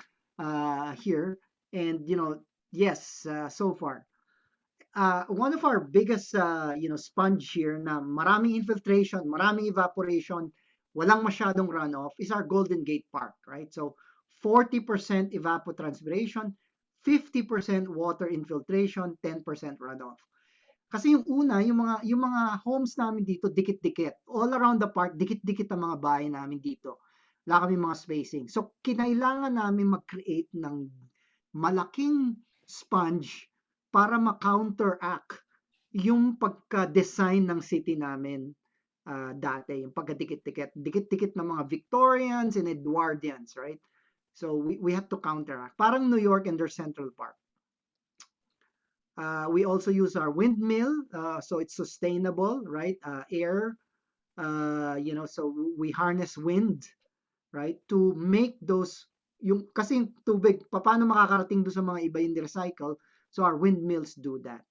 here, and yes, so far. One of our biggest sponge here na maraming infiltration, maraming evaporation, walang masyadong runoff is our Golden Gate Park, right? So 40% evapotranspiration, 50% water infiltration, 10% runoff. Kasi yung una, yung mga homes namin dito dikit-dikit. All around the park, dikit-dikit ang mga bahay namin dito. Wala kami mga spacing. So kinailangan namin mag-create ng malaking sponge para ma-counteract yung pagka-design ng city namin dati, yung pagka-dikit-dikit ng mga Victorians and Edwardians, right? So we have to counteract. Parang New York and their Central Park. We also use our windmill, so it's sustainable, right? Air, so we harness wind, right? To make those, kasi yung tubig, paano makakarating doon sa mga iba yung recycle? So our windmills do that.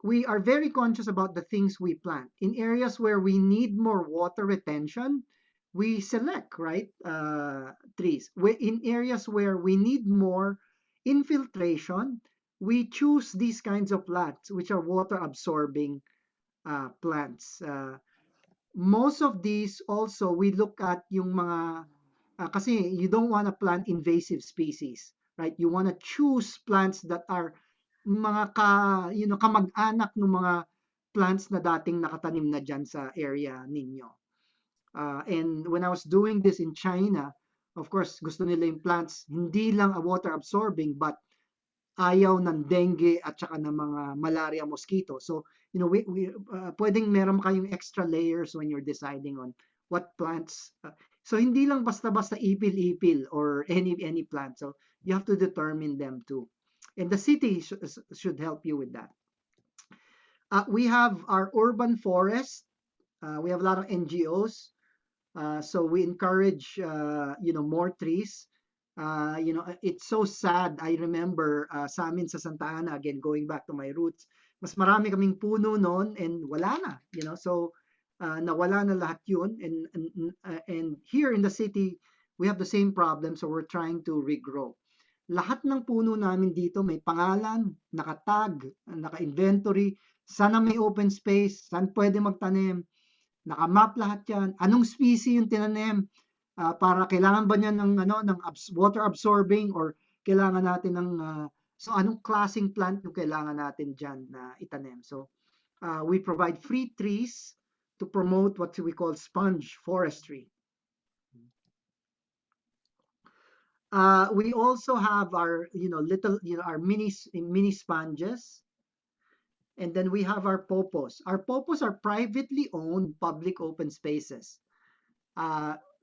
We are very conscious about the things we plant. In areas where we need more water retention, we select, right, trees. In areas where we need more infiltration, we choose these kinds of plants, which are water absorbing plants. Most of these also, we look at yung mga, kasi you don't want to plant invasive species, right? You want to choose plants that are mga kamag-anak ng mga plants na dating nakatanim na dyan sa area ninyo. And when I was doing this in China, of course, gusto nila yung plants, hindi lang water absorbing, but ayaw ng dengue at saka ng mga malaria mosquito. So, pwedeng meron kayong extra layers when you're deciding on what plants. So, hindi lang basta-basta ipil-ipil or any plant. So, you have to determine them too. And the city should help you with that. We have our urban forest. We have a lot of NGOs. So we encourage, more trees. It's so sad. I remember sa amin sa Santa Ana, again, going back to my roots, mas marami kaming puno noon and wala na, so nawala na lahat yun. And here in the city, we have the same problem. So we're trying to regrow. Lahat ng puno namin dito may pangalan, nakatag, naka-inventory, sana may open space, saan pwede magtanim, nakamap lahat yan, anong species yung tinanim, para kailangan ba niya ng water absorbing or kailangan natin ng, so anong klaseng plant yung kailangan natin dyan na itanim. So we provide free trees to promote what we call sponge forestry. We also have our, our mini sponges. And then we have our popos. Our popos are privately owned public open spaces.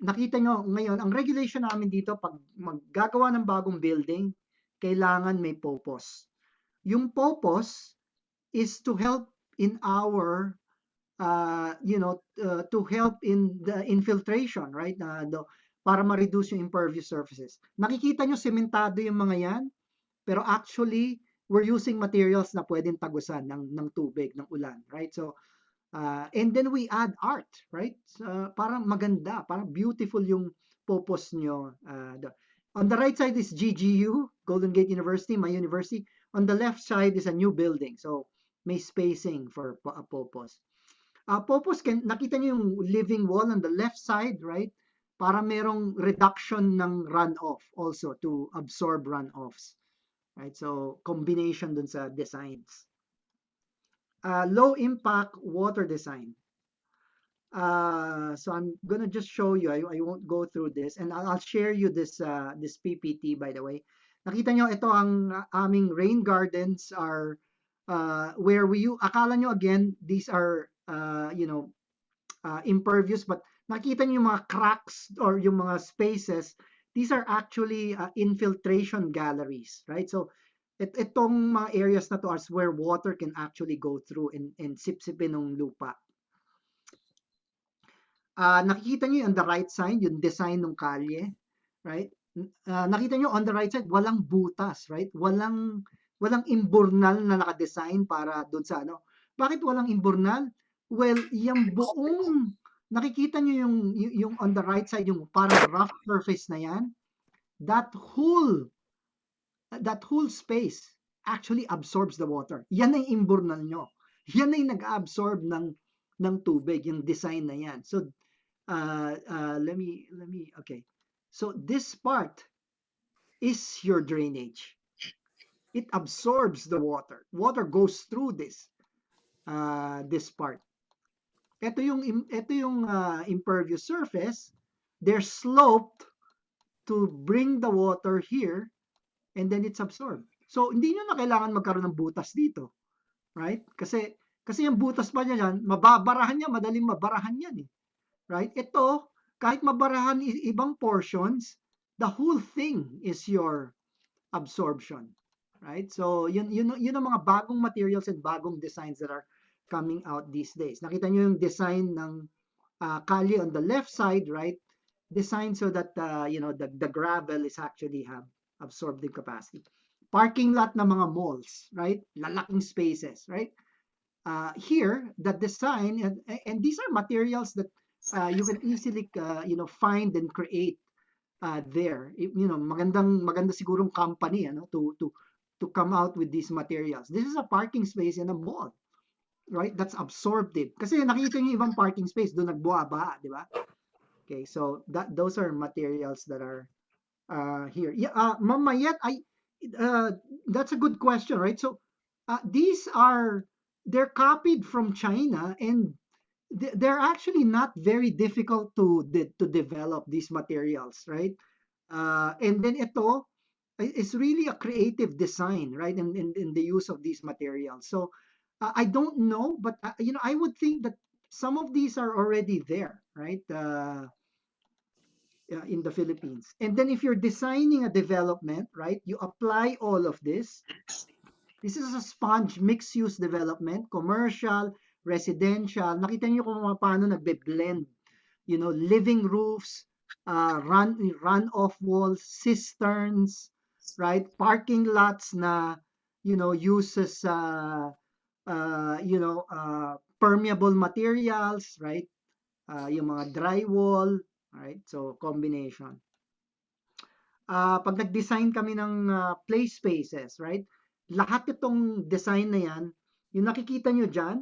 Nakita nyo ngayon, ang regulation namin dito, pag maggagawa ng bagong building, kailangan may popos. Yung popos is to help in our, to help in the infiltration, right? Para ma-reduce yung impervious surfaces. Nakikita nyo sementado yung mga yan, pero actually, we're using materials na pwedeng tagusan ng tubig, ng ulan, right? So, and then we add art, right? Parang maganda, parang beautiful yung popos nyo. On the right side is GGU, Golden Gate University, my university. On the left side is a new building. So, may spacing for popos. Popos, nakita nyo yung living wall on the left side, right? Para merong reduction ng runoff also to absorb runoffs. Right? So, combination dun sa designs. Low impact water design. So I'm gonna just show you. I won't go through this, and I'll share you this this PPT, by the way. Nakita nyo, ito ang aming rain gardens are where akala nyo again, these are impervious, but nakita nyo yung mga cracks or yung mga spaces. These are actually infiltration galleries, right? So, itong mga areas na to are where water can actually go through and sipsipin ng lupa. Nakikita nyo on the right side, yung design ng kalye, right? Nakita nyo on the right side, walang butas, right? Walang imburnal na nakadesign para doon sa ano. Bakit walang imburnal? Well, yung buong, nakikita nyo yung on the right side, yung parang rough surface na yan, that whole space actually absorbs the water. Yan ay imburnal nyo. Yan ay nag-absorb ng tubig, yung design na yan. So, let me, okay. So, this part is your drainage. It absorbs the water. Water goes through this part. Ito yung impervious surface. They're sloped to bring the water here, and then it's absorbed. So, hindi nyo na kailangan magkaroon ng butas dito. Right? Kasi yung butas pa niya yan, mababarahan niya, madaling mabarahan yan. Right? Ito, kahit mabarahan ibang portions, the whole thing is your absorption, right? So yun ang mga bagong materials and bagong designs that are coming out these days. Nakita niyo yung design ng kalye on the left side, right? Designed so that the gravel is actually have absorbing capacity. Parking lot ng mga malls, right? Lalaking spaces, right? Here, the design and these are materials that you can easily find and create there. Maganda sigurong company to come out with these materials. This is a parking space in a mall, right? That's absorptive. Kasi nakita niyo ibang parking space doon nagbuaba, di ba? Okay, so those are materials that are here. Yeah, Ma'am Mayet, that's a good question, right? So they're copied from China, and they're actually not very difficult to develop these materials, right? And then ito is really a creative design, right? In the use of these materials. So I don't know, but I would think that some of these are already there, right? In the Philippines. And then if you're designing a development, right, you apply all of this. This is a sponge mixed-use development, commercial, residential. Nakita niyo kung paano nagbe-blend, living roofs, run-off walls, cisterns, right? Parking lots na, uses, permeable materials, right? Yung mga drywall, right? So, combination. Pag nag-design kami ng play spaces, right? Lahat itong design na yan, yung nakikita nyo dyan,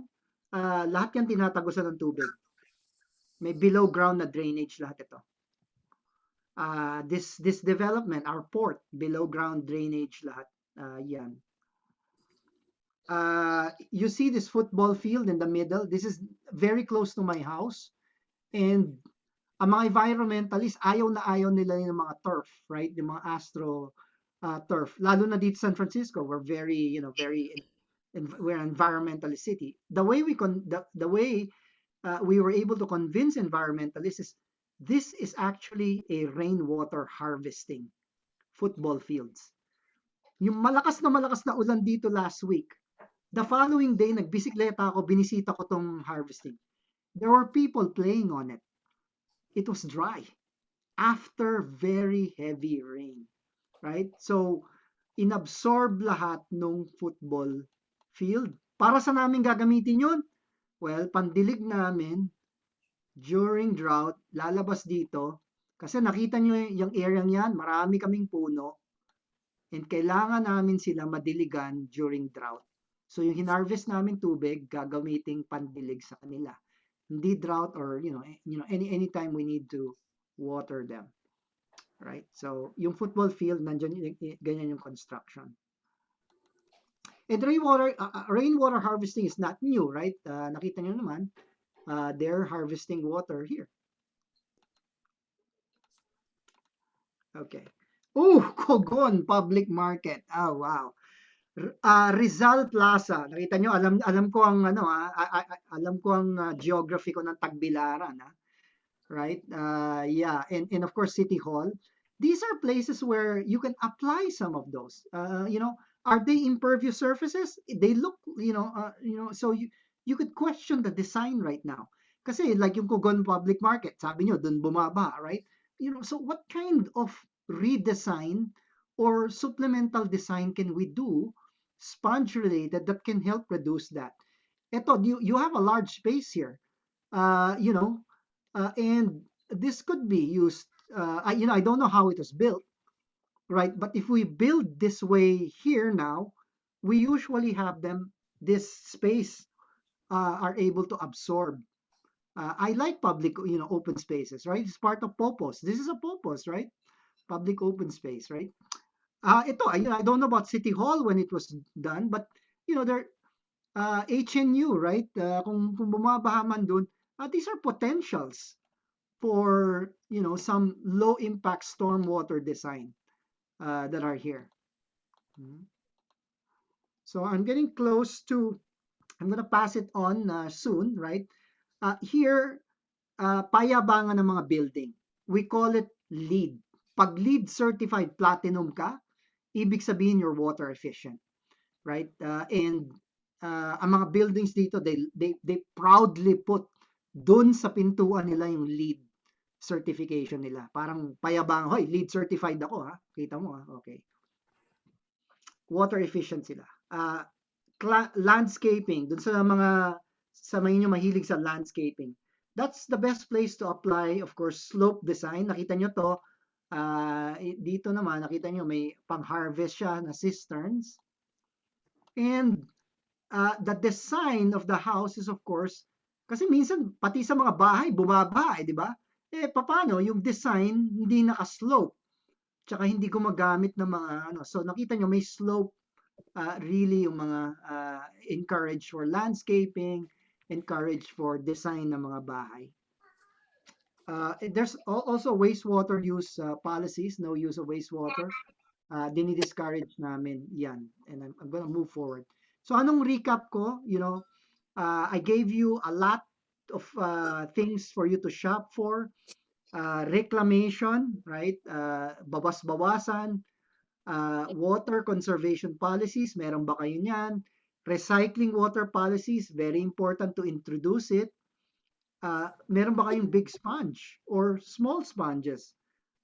lahat yan tinatagusan ng tubig. May below ground na drainage lahat ito. This development, our port, below ground drainage lahat yan. You see this football field in the middle. This is very close to my house. And ang mga environmentalists, ayaw na ayaw nila yung mga turf, right? Yung mga astro turf. Lalo na dito San Francisco, we're very, we're an environmentalist city. The way we were able to convince environmentalists is this is actually a rainwater harvesting football fields. Yung malakas na ulan dito last week, the following day, nagbisikleta ako, binisita ko tong harvesting. There were people playing on it. It was dry after very heavy rain, right? So, inabsorb lahat nung football field. Para sa namin gagamitin yun? Well, pandilig namin during drought, lalabas dito. Kasi nakita nyo yung area yan, marami kaming puno. And kailangan namin sila madiligan during drought. So, yung hinarvest namin tubig, gagamiting pandilig sa kanila. Hindi drought or anytime we need to water them, right? So yung football field nandiyan ganyan yung construction. And rainwater harvesting is not new, right? Nakita niyo naman, they're harvesting water here. Okay. Kogon Public Market. Oh, wow. Rizal Plaza. Nakita nyo, alam ko ang alam ko ang geography ko ng Tagbilaran, right? Yeah, and of course City Hall. These are places where you can apply some of those. Are they impervious surfaces? They look, so you could question the design right now. Kasi like yung Kogon Public Market, sabi nyo, dun bumaba, right? So what kind of redesign or supplemental design can we do sponge related that can help reduce that? Ito, you have a large space here, and this could be used. I don't know how it was built, right? But if we build this way here now, we usually have this space are able to absorb. I like public, open spaces, right? It's part of POPOS. This is a POPOS, right? Public open space, right? Ito, I don't know about City Hall when it was done, but there, HNU, right? Kung bumabaha man dun, these are potentials for some low impact stormwater design that are here. So I'm getting close to. I'm gonna pass it on soon, right? Here, payabangan ng mga building. We call it LEED. pag LEED certified platinum ka, ibig sabihin you're water efficient, right? And ang mga buildings dito, they proudly put dun sa pintuan nila yung LEED certification nila. Parang payabang, hoy, LEED certified ako, ha? Kita mo, ha? Okay. Water efficient sila. Landscaping, dun sa mga inyo mahilig sa landscaping. That's the best place to apply, of course, slope design. Nakita nyo to, dito naman, nakita nyo may pang-harvest siya na cisterns. And the design of the house is, of course, kasi minsan, pati sa mga bahay, bumaba, di ba? Paano? Yung design, hindi naka-slope. Tsaka hindi gumagamit ng mga, so nakita nyo, may slope, really yung mga encourage for landscaping, encourage for design ng mga bahay. There's also wastewater use policies, no use of wastewater. Dinidiscourage namin yan. And I'm gonna move forward. So anong recap ko? I gave you a lot of things for you to shop for. Reclamation, right? Bawas-bawasan. Water conservation policies, meron ba kayo niyan? Recycling water policies, very important to introduce it. Meron ba kayong big sponge or small sponges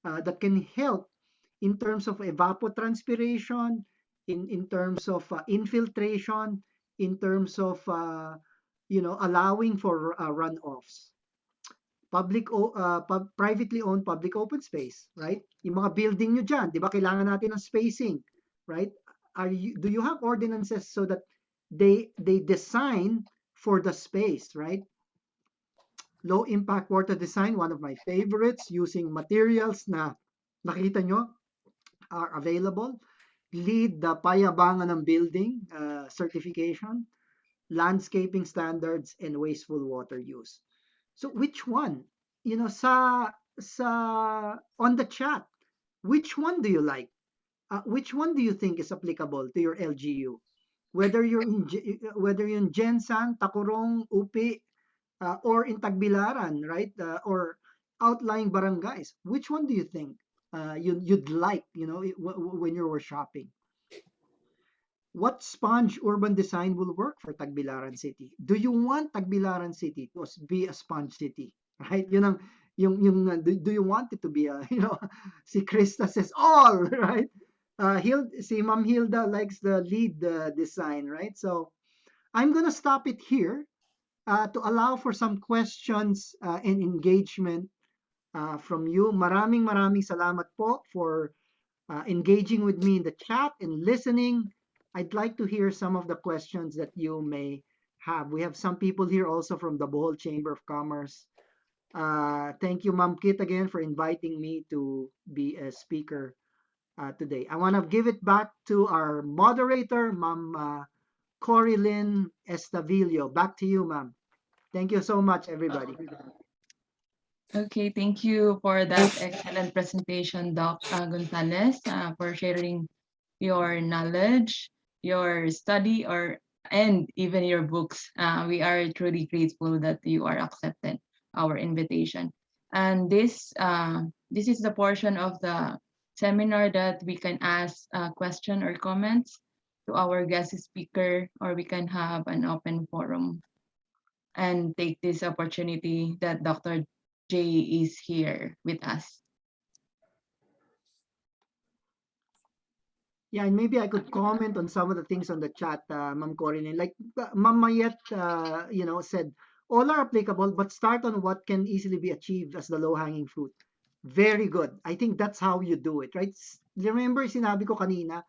that can help in terms of evapotranspiration, in terms of infiltration, in terms of allowing for runoffs. Privately owned public open space, right? Yung mga building nyo dyan, di ba kailangan natin ng spacing, right? Do you have ordinances so that they design for the space, right? Low impact water design, one of my favorites, using materials na nakita nyo are available. LEED, the payabangan ng building certification, landscaping standards, and wasteful water use. So which one? On the chat, which one do you like? Which one do you think is applicable to your LGU? Whether you're in Jensan, Tacorong, Upi, or in Tagbilaran, right? Or outlying barangays, which one do you think you'd like, when you were shopping? What sponge urban design will work for Tagbilaran City? Do you want Tagbilaran City to be a sponge city? Right? Do you want it to be a, si Krista says all, right? Si Ma'am Hilda likes the LEED design, right? So I'm gonna stop it here to allow for some questions and engagement from you. Maraming salamat po for engaging with me in the chat and listening. I'd like to hear some of the questions that you may have. We have some people here also from the Bohol Chamber of Commerce. Thank you, Ma'am Kit, again for inviting me to be a speaker today. I want to give it back to our moderator, Ma'am Corilyn Estavillo. Back to you, ma'am. Thank you so much, everybody. Okay, thank you for that excellent presentation, Doc Gonzalez, for sharing your knowledge, your study, and even your books. We are truly grateful that you are accepted our invitation. And this is the portion of the seminar that we can ask question or comments to our guest speaker, or we can have an open forum and take this opportunity that Dr. J is here with us. Yeah, and maybe I could comment on some of the things on the chat, Ma'am Corinne. Like Ma'am Mayet, said, all are applicable, but start on what can easily be achieved as the low-hanging fruit. Very good. I think that's how you do it, right? Remember, sinabi ko kanina,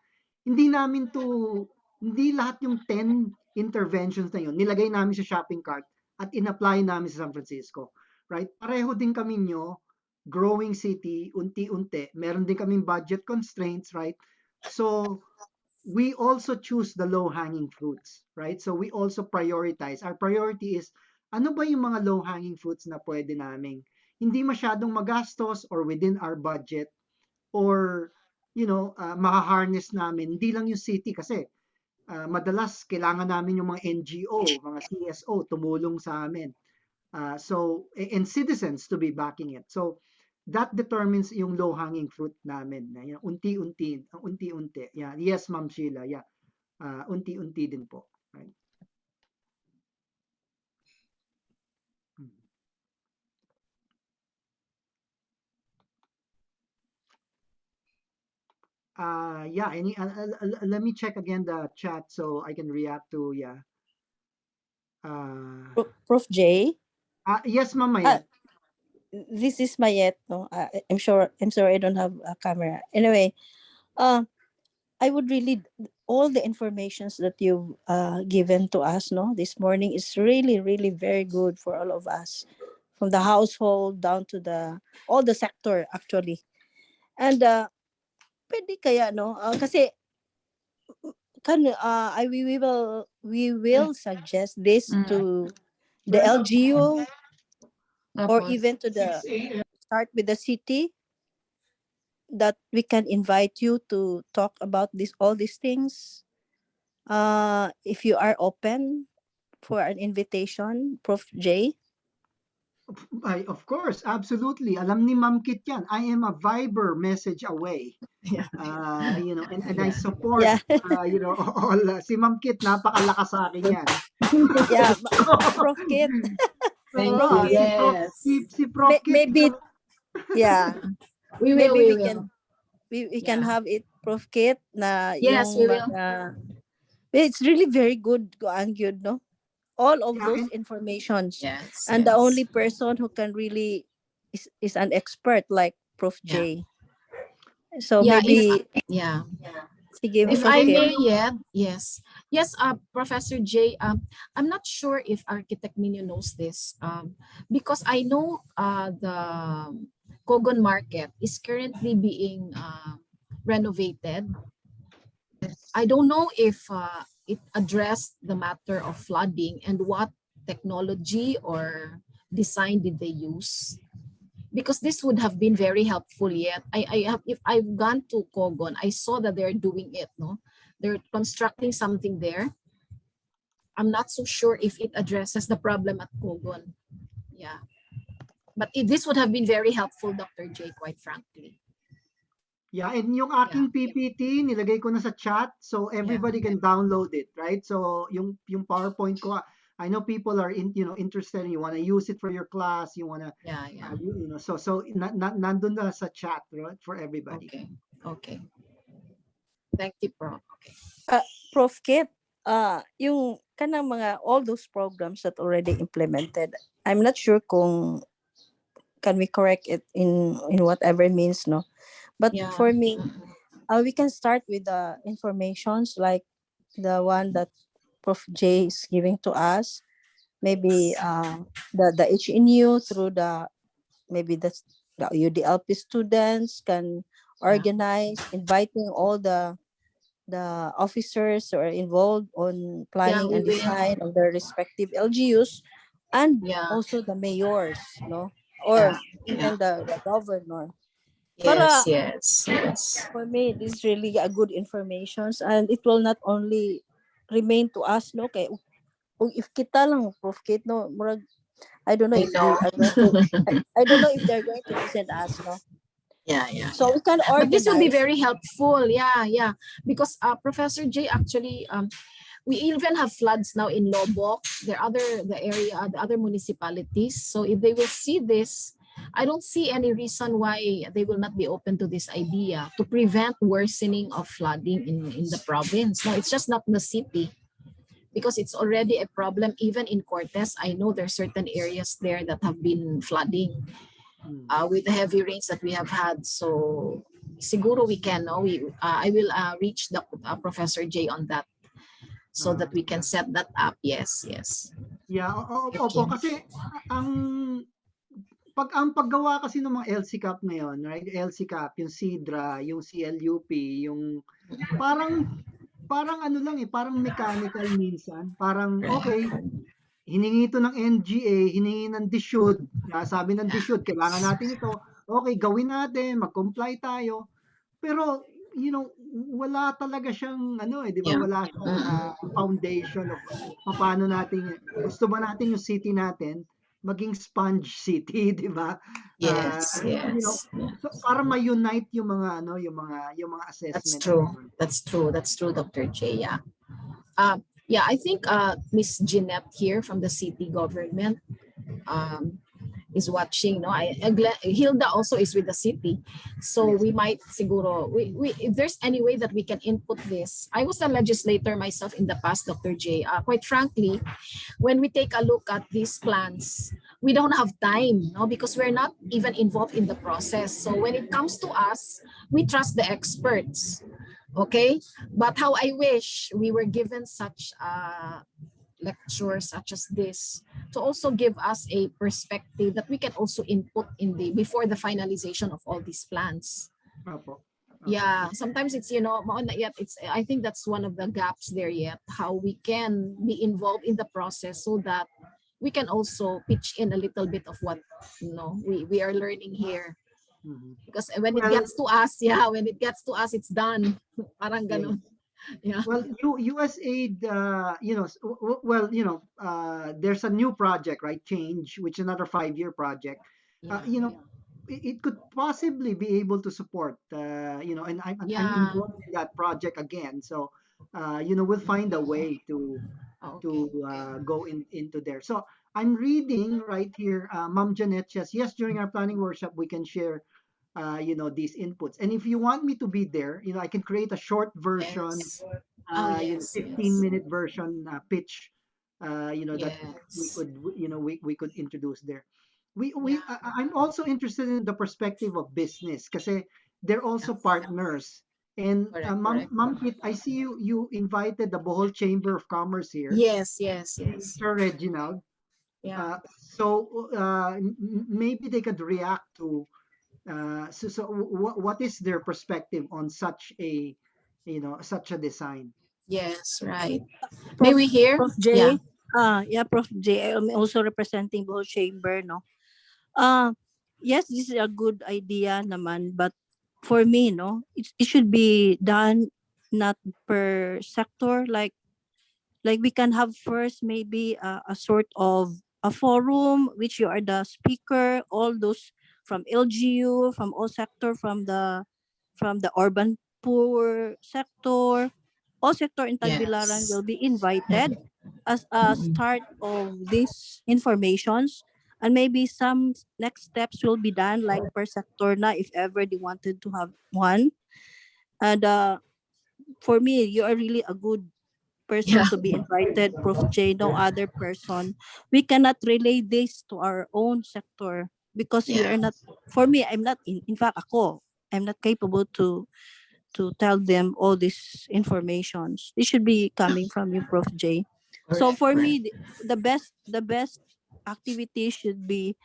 hindi lahat yung 10 interventions na yun, nilagay namin sa shopping cart at in-apply namin sa San Francisco, right? Pareho din kami nyo, growing city, unti-unti. Meron din kaming budget constraints, right? So we also choose the low-hanging fruits, right? So we also prioritize. Our priority is, ano ba yung mga low-hanging fruits na pwede naming hindi masyadong magastos or within our budget, or makaharness namin, hindi lang yung city kasi madalas kailangan namin yung mga NGO, mga CSO tumulong sa amin. And citizens to be backing it. So that determines yung low-hanging fruit namin. Yan, unti-unti, unti-unti. Yeah. Yes, Ma'am Sheila. Yeah. Unti-unti din po. Right. Yeah, let me check again the chat so I can react to, yeah. Prof. J. Yes, Ma'am Uh, Mayet. this is Mayet. No, I'm sorry I don't have a camera. Anyway, I would really all the informations that you've given to us. No, this morning is really really very good for all of us, from the household down to the all the sector actually. And pwede kaya no, kasi we will suggest this to the LGU or even to the start with the city, that we can invite you to talk about this all these things. If you are open for an invitation, Prof. J. Of course, absolutely. Alam ni Ma'am Kit yan. I am a Viber message away. Yeah. And I support, Yeah. all, si Ma'am Kit, napakalakas sa akin yan. Yeah, Prof. Kit. Thank Prof. you. Kit. Yes. Si Prof. Kit, Maybe, yeah. We will, Maybe we we will. can we can Yeah. have it, Prof. Kit, na Yes, yung we will. mga, it's really very good, and good, no? All of Yeah, those and informations. Yes. And yes. the only person who can really is an expert like Prof. J. So Yeah, maybe, yeah. sige, If Prof. I Kit. may, yes. Yes, Professor J, I'm not sure if Architect Nino knows this, because I know the Kogon Market is currently being renovated. I don't know if it addressed the matter of flooding and what technology or design did they use, because this would have been very helpful. Yet if I've gone to Kogon, I saw that they're doing it. No, they're constructing something there. I'm not so sure if it addresses the problem at Kogon. Yeah, but this would have been very helpful, Dr. J, quite frankly. yeah, and yung aking PPT, nilagay ko na sa chat so everybody can download it, right? So yung PowerPoint ko, I know people are interested, you want to use it for your class, you want to, so nandun na sa chat, right, for everybody. Okay. Thank you, Prof. Okay. Prof. Kit, yung kanang mga all those programs that already implemented, I'm not sure kung can we correct it in whatever means, no? But for me, we can start with the informations like the one that Prof. J is giving to us. Maybe the HNU through maybe the UDLP students can organize, inviting all the officers who are involved on planning and design of their respective LGUs, and also the mayors, no, or even the governor. Yes. For me, this is really a good information, and it will not only remain to us, no, kay if kita lang, Prof. Kit, no, murag, I don't know if they are going to, I don't know if they're going to listen to us, no. Yeah. So we can organize. But this will be very helpful. Yeah. Because Professor J, actually, we even have floods now in Loboc, the other municipalities. So if they will see this, I don't see any reason why they will not be open to this idea to prevent worsening of flooding in the province. No, it's just not the city, because it's already a problem even in Cortes. I know there are certain areas there that have been flooding with the heavy rains that we have had. So siguro we can, no? I will reach the Professor J on that so that we can set that up. Yes. Yeah, opo, kasi ang paggawa kasi ng mga LCCAP ngayon, right? LCCAP, yung SIDRA, yung CLUP, yung parang ano lang parang mechanical minsan. Parang okay, hiningi ito ng NGA, hiningi ng DSUD, sabi ng DSUD, kailangan natin ito. Okay, gawin natin, mag-comply tayo. Pero wala talaga siyang di ba? Wala siyang foundation of paano natin, gusto ba natin yung city natin maging sponge city, di ba? Yes, You know, yes, yeah. so para ma-unite yung mga yung mga That's assessment. true. That's true. That's true, Dr. J. Yeah. Yeah, I think Miss Jeanette here from the city government um, is watching. No, Hilda also is with the city, so Yes. we might siguro if there's any way that we can input this. I was a legislator myself in the past, Dr. J. Quite frankly, when we take a look at these plans, we don't have time, no, because we're not even involved in the process. So when it comes to us, we trust the experts. Okay, but how I wish we were given such a lecture such as this to also give us a perspective that we can also input in the before the finalization of all these plans. Opo. Yeah, sometimes it's, you know, yet it's, I think that's one of the gaps there yet, how we can be involved in the process so that we can also pitch in a little bit of what, you know, we are learning here. Mhm. Because when it Well, gets to us, yeah, when it gets to us, it's done. Parang yeah. ganun. Yeah. Well, USAID, well, there's a new project, right? Change, which is another 5-year project. Yeah. You know, it could possibly be able to support, and I'm Yeah. involved in that project again. So, we'll find a way to Okay. go into there. So I'm reading right here, Mom Janet says, yes, during our planning workshop, we can share, these inputs. And if you want me to be there, I can create a short version, Yes. Oh, yes, 15-minute version pitch, that we yes. could, we could introduce there. Yeah. I'm also interested in the perspective of business because they're also partners. And Correct, correct. Ma'am Kit, I see you invited the Bohol Chamber of Commerce here, Yes, yes, yes. Sir Reginald. Yeah. Maybe they could react to what is their perspective on such a design? Yes, right. May Prof, we hear? Prof Yeah. J. Yeah, Prof J. I'm also representing Bohol Chamber, no? Uh, yes, this is a good idea naman, but for me, no, it should be done not per sector. Like we can have first maybe a sort of a forum which you are the speaker, all those from LGU, from all sector, from the urban poor sector, all sector in Tagbilaran Yes. will be invited as a start of these informations, and maybe some next steps will be done like per sector na if ever they wanted to have one. And for me, you are really a good person Yeah. to be invited, Prof. J, no other person. We cannot relay this to our own sector because we Yeah. are not, for me, I'm not, in fact, I'm not capable to tell them all these informations. It should be coming from you, Prof. J. So Correct, for correct. me, the best activity should be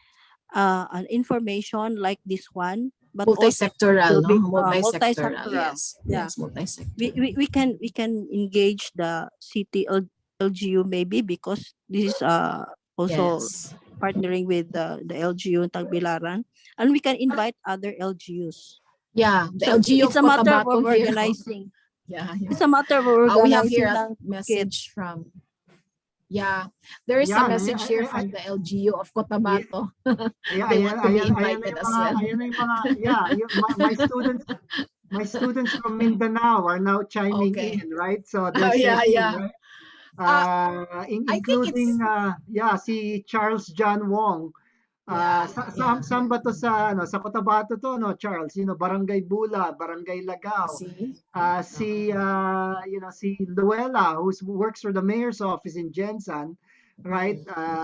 an information like this one, but all sectors Multi-sectoral, will no? be Multi-sectoral. multi-sectoral. Yes. Yeah, Yes, multi-sectoral. we can engage the city LGU maybe because this is also Yes. partnering with the LGU in Tagbilaran, and we can invite other LGUs. Yeah, the So LGU it's of a matter of Cotabato here. organizing. Yeah, It's yeah. a matter of We have here organizing a lang, Kit. message from, yeah, there is a Yan, message here from the LGU of ay- Cotabato. ayan, They ayan, want to be ayan, ayan na invited yung as mga, well. ayan na yung mga, yeah, my students from Mindanao are now chiming Okay. in, right? So Oh, they're yeah, saying, yeah. right? Uh, I think it's, Including, si Charles John Wong. yeah, yeah. Saan ba to sa Cotabato to, no, Charles? Barangay Bula, Barangay Lagao. See? Si Luella, who works for the mayor's office in Jensan, right?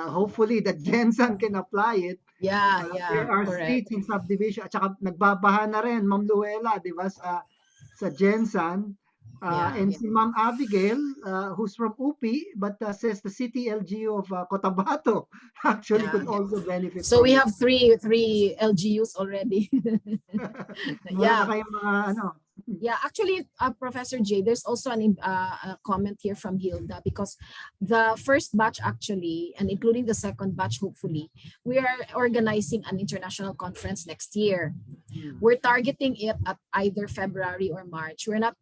Hopefully that Jensan can apply it. Yeah, yeah, There are correct. streets in subdivision at saka nagbabaha na rin, Ma'am Luella, 'di ba, sa Jensan. Yeah. And si Ma'am Abigail, who's from UP, but says the city LGU of Cotabato actually Yeah. could also benefit So we from it. have three LGUs already. Meron na Yeah. kayong mga ano. Yeah, actually, Professor J, there's also a comment here from Hilda because the first batch actually, and including the second batch, hopefully, we are organizing an international conference next year. We're targeting it at either February or March. We're not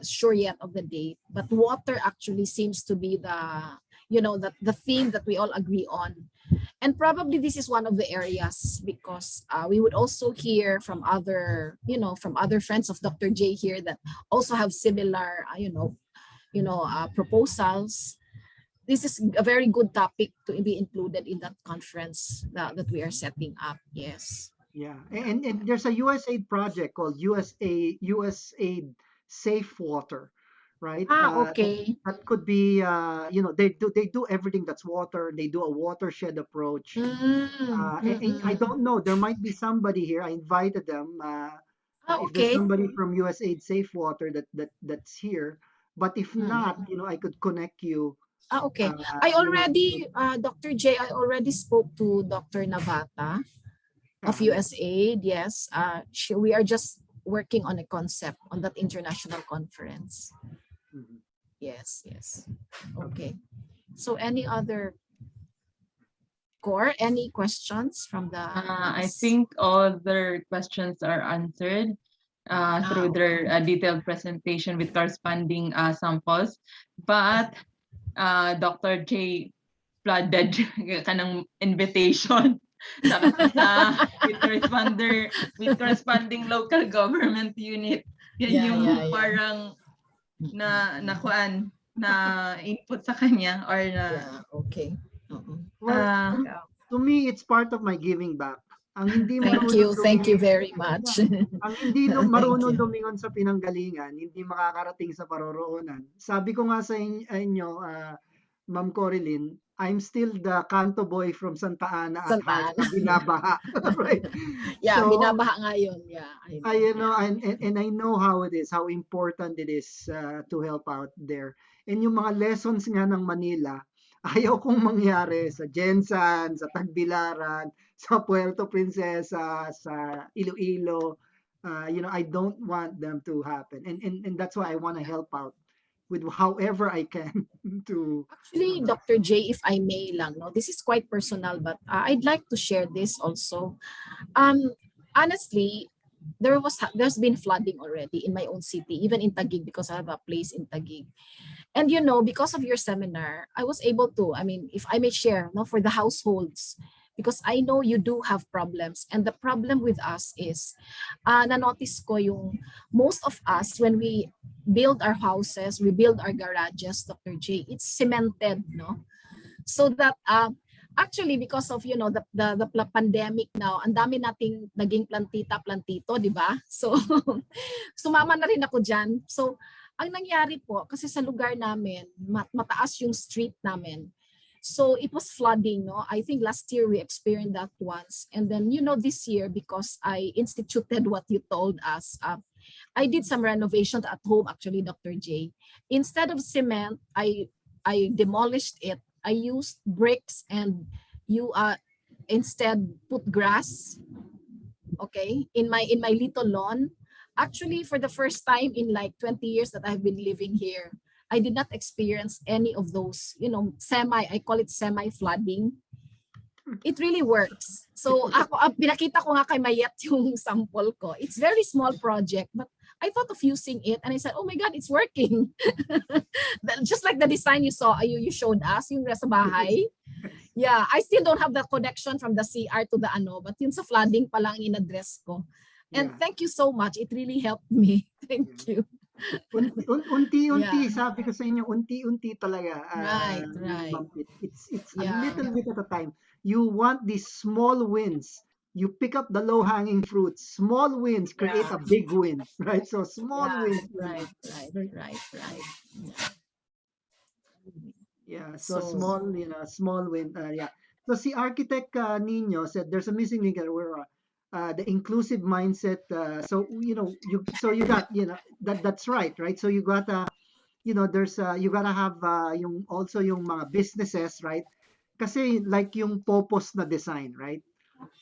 sure yet of the date, but water actually seems to be the theme that we all agree on. And probably this is one of the areas because we would also hear from other, from other friends of Dr. J here that also have similar, proposals. This is a very good topic to be included in that conference that we are setting up. Yes. Yeah, and there's a USAID project called USAID Safe Water, right? Okay. That could be they do everything that's water. They do a watershed approach. And I don't know. There might be somebody here. I invited them. If there's Okay. somebody from USAID Safe Water that's here, but if not, I could connect you. Okay. Uh, I you know, already, Dr. J, I already spoke to Dr. Navata of yeah. USAID. Yes. We are just working on a concept on that international conference. Mhm. Yes, yes. Okay. So any other core, any questions from the I class? think all their questions are answered through their detailed presentation with corresponding samples. But Dr. J flooded kanang invitation with corresponding local government unit. Yan yung parang na input sa kanya or na okay. Well, to me, it's part of my giving back. Ang hindi marunong Thank you lumingon, very much. ang hindi Thank marunong you. lumingon sa pinanggalingan, hindi makakarating sa paroroonan. Sabi ko nga sa inyo, Ma'am Corilyn, I'm still the kanto boy from Santa Ana at Santa heart Ana. na binabaha. Right? Yeah, So, binabaha ngayon. Yeah, I know, and I know how it is, how important it is to help out there. And yung mga lessons nga ng Manila, ayaw kong mangyari sa Jensan, sa Tagbilaran, sa Puerto Princesa, sa Iloilo. I don't want them to happen. And that's why I want to help out with however I can to Actually, Dr. J, if I may lang, no, this is quite personal, but I'd like to share this also. Honestly, there's been flooding already in my own city, even in Taguig, because I have a place in Taguig. And because of your seminar, I was able to, if I may share, no, for the households, because I know you do have problems. And the problem with us is, na-notice ko yung most of us, when we build our houses, we build our garages, Dr. J, it's cemented, no? So that, actually, because of, the pandemic now, ang dami nating naging plantito, di ba? So, sumama na rin ako dyan. So, ang nangyari po, kasi sa lugar namin, mataas yung street namin. So it was flooding, no? I think last year we experienced that once. And then, this year, because I instituted what you told us, I did some renovations at home, actually, Dr. J. Instead of cement, I demolished it. I used bricks and you instead put grass, okay, in my little lawn. Actually, for the first time in like 20 years that I've been living here, I did not experience any of those, I call it semi-flooding. It really works. So ako, pinakita ko nga kay Mayet yung sample ko. It's very small project, but I thought of using it and I said, oh my God, it's working. Just like the design you saw, you showed us, yung sa bahay. Yeah, I still don't have the connection from the CR to the but yun sa flooding pa lang in-address ko. And thank you so much. It really helped me. Thank you. Unti-unti, sabi ko sa inyo, unti-unti talaga. Right. It's a little bit at a time. You want these small wins. You pick up the low-hanging fruits. Small wins create a big win, right? So small wins. Right. Yeah, so small win. So si Architect Nino said there's a missing link where the inclusive mindset. So you got that's right. So you gotta there's you gotta have yung also yung mga businesses, right? Kasi like yung purpose na design, right?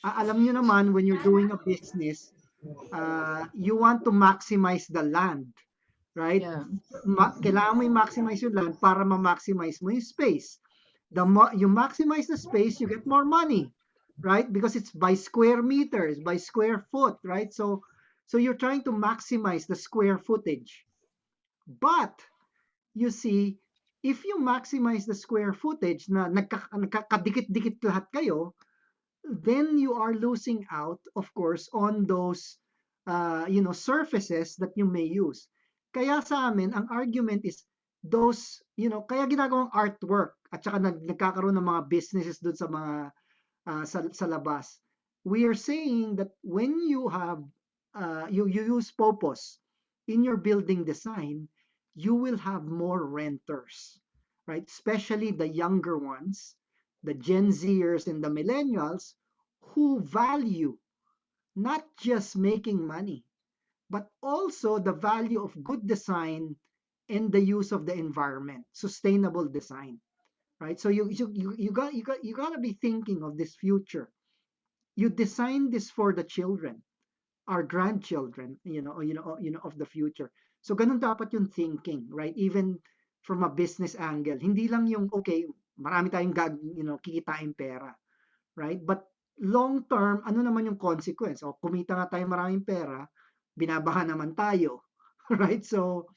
Alam niyo naman when you're doing a business, you want to maximize the land, right? Kailangan mo i-maximize yung land para ma-maximize mo yung space. The more you maximize the space, you get more money, right? Because it's by square meters, by square foot, right? So you're trying to maximize the square footage. But you see, if you maximize the square footage na nagkakadikit-dikit lahat kayo, then you are losing out, of course, on those surfaces that you may use. Kaya sa amin, ang argument is those, kaya ginagawang artwork at saka nagkakaroon ng mga businesses doon sa mga sa labas. We are saying that when you have you use purpose in your building design, you will have more renters, right? Especially the younger ones, the Gen Zers and the millennials who value not just making money, but also the value of good design and the use of the environment, sustainable design, right? So you got to be thinking of this future. You design this for the children, our grandchildren, of the future. So ganun dapat yung thinking, right? Even from a business angle. Hindi lang yung, okay, marami tayong kikitain pera, right? But long term, ano naman yung consequence? O kumita nga tayo maraming pera, binabaha naman tayo, right? So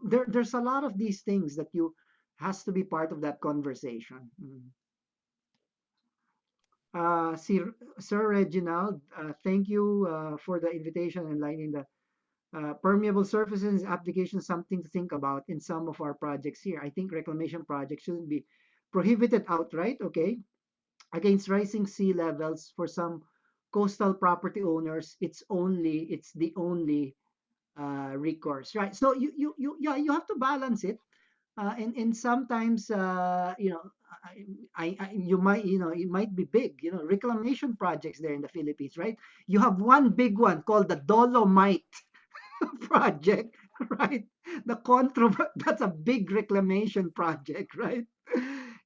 there's a lot of these things that you has to be part of that conversation. Sir Reginald, thank you for the invitation and lining the permeable surfaces application, something to think about in some of our projects here. I think reclamation projects shouldn't be prohibited outright, okay? Against rising sea levels for some coastal property owners, it's the only recourse, right? So you have to balance it. And sometimes you might it might be big reclamation projects there in the Philippines, right? You have one big one called the Dolomite project, right? That's a big reclamation project, right?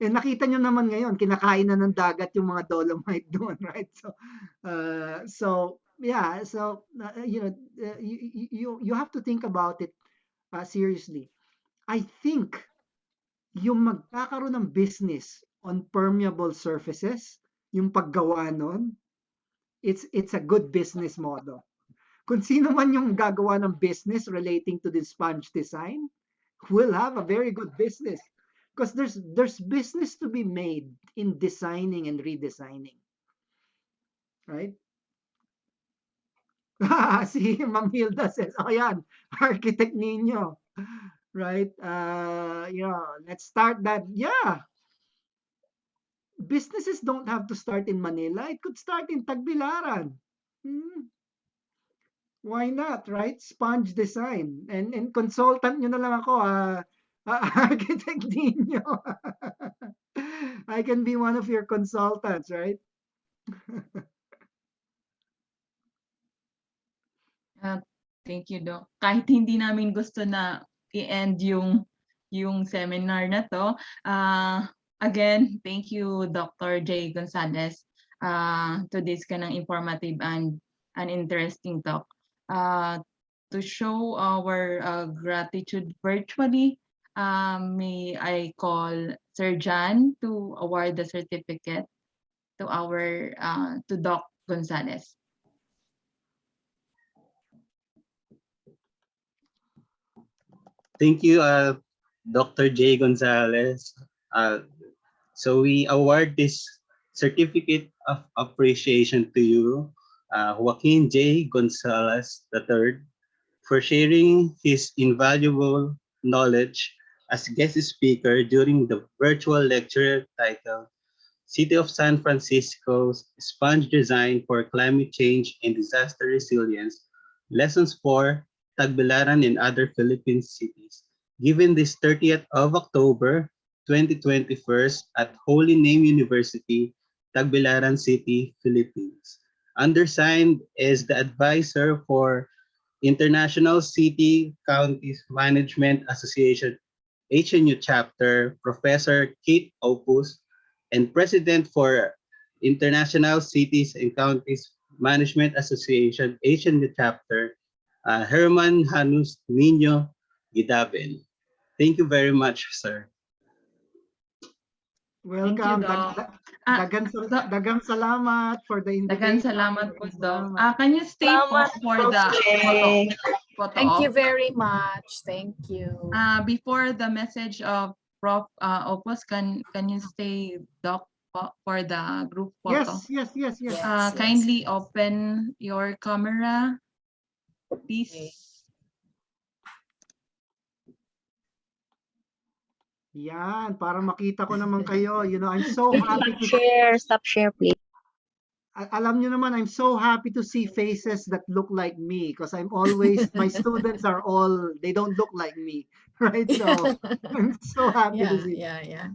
And nakita nyo naman ngayon, kinakain na ng dagat yung mga dolomite doon, right? So yeah, so you have to think about it seriously. I think yung magkakaroon ng business on permeable surfaces, yung paggawa nun, it's a good business model. Kung sino man yung gagawa ng business relating to the sponge design, will have a very good business. Because there's business to be made in designing and redesigning. Right? Si Ma'am Hilda says, oh yan, architect ninyo. Right? Let's start that. Yeah. Businesses don't have to start in Manila. It could start in Tagbilaran. Why not, right? Sponge design. And consultant nyo na lang ako, architect ninyo. I can be one of your consultants, right? Thank you, Doc. Kahit hindi namin gusto na i-end yung seminar na to, again, thank you, Dr. J. Gonzalez, to this kanang informative and an interesting talk. To show our gratitude virtually, may I call Sir John to award the certificate to to Doc Gonzalez. Thank you, Dr. J. Gonzalez. So we award this certificate of appreciation to you, Joaquin J. Gonzalez III, for sharing his invaluable knowledge as guest speaker during the virtual lecture titled City of San Francisco's Sponge Design for Climate Change and Disaster Resilience, Lessons for Tagbilaran and Other Philippine Cities, given this 30th of October 2021 at Holy Name University, Tagbilaran City, Philippines. Undersigned is the advisor for International City Counties Management Association HNU Chapter, Professor Kate Opus, and President for International Cities and Counties Management Association HNU Chapter, Herman Hanus Nino Gidaben. Thank you very much, sir. Welcome. Dagang salamat for the invitation. Dagang salamat po, Doc. Can you stay po for the photo Thank you op. very much. Thank you. Before the message of Prof. Opus, can you stay, Doc, for the group photo? Yes. Yes, Kindly yes. open your camera, please. Okay. Yan, para makita ko naman kayo. You know, I'm so happy to Stop share, please. alam nyo naman, I'm so happy to see faces that look like me because I'm always, my students are all, they don't look like me, right? So I'm so happy to see. Yeah.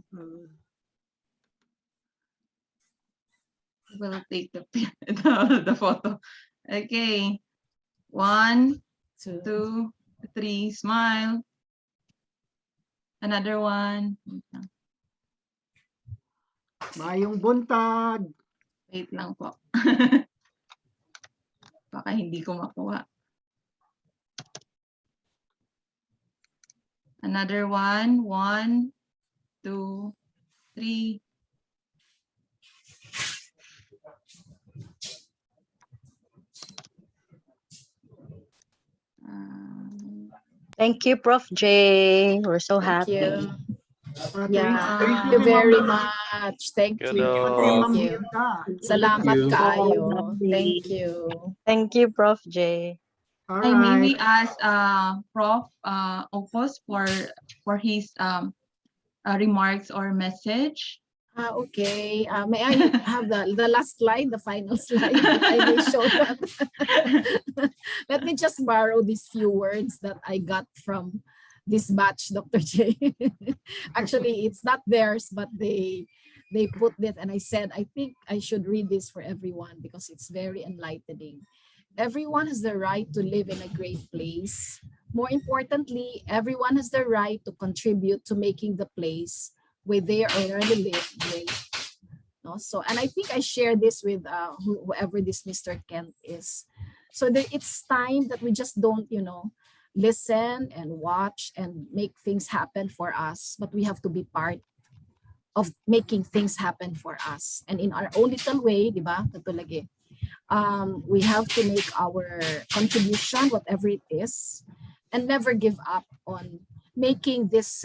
We'll take the photo. Okay. 1, 2, 3, smile. Another one. Mayong buntag. Wait lang po. Baka hindi ko makuha. Another one. 1, 2, 3. Thank you, Prof. J. We're so Thank happy. you. Thank Yeah, you, thank you very Ma'am. much. Thank you. Ma'am Thank you. Hilda. Salamat you. kaayo. Lovely. Thank you. Thank you, Prof. J. All I may we right. ask Prof. Opus for his remarks or message. Okay. May I have the last slide, the final slide? I may show that. Let me just borrow these few words that I got from this batch, Dr. J. Actually, it's not theirs, but they put it, and I said, I think I should read this for everyone because it's very enlightening. Everyone has the right to live in a great place. More importantly, everyone has the right to contribute to making the place where they already live great. No? So, and I think I share this with whoever this Mr. Kent is. So it's time that we just don't, listen and watch and make things happen for us, but we have to be part of making things happen for us. And in our own little way, di ba? Katulad we have to make our contribution, whatever it is, and never give up on making this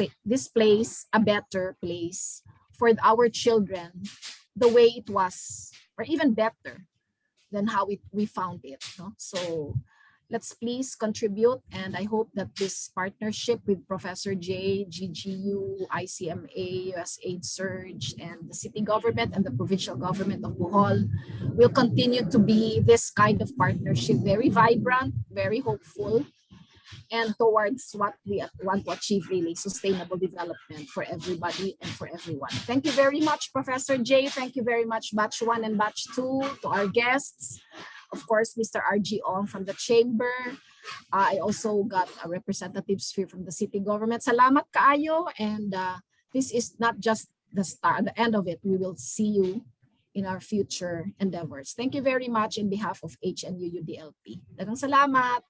place a better place for our children, the way it was, or even better than how we found it. No? So let's please contribute, and I hope that this partnership with Professor J, GGU, ICMA, USAID Surge, and the city government and the provincial government of Bohol will continue to be this kind of partnership, very vibrant, very hopeful, and towards what we want to achieve, really, sustainable development for everybody and for everyone. Thank you very much, Professor J. Thank you very much, Batch 1 and Batch 2, to our guests. Of course, Mr. RG Ong from the Chamber. I also got representatives here from the city government. Salamat kaayo, and this is not just the start, the end of it. We will see you in our future endeavors. Thank you very much in behalf of HNU UDLP. Daghang salamat.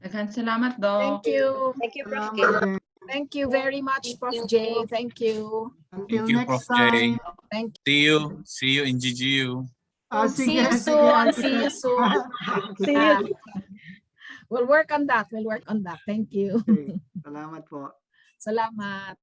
Daghang salamat, Doc. Thank you. Thank you, Prof. J. Salamat din. Thank you very much, Prof. J. Thank you. Until Thank you, next Prof. J. time. Thank See you in GGU. See Sige, you sige, soon. Ate See you Ted. soon. See you. We'll work on that. We'll work on that. Thank you. Okay. Salamat po. Salamat.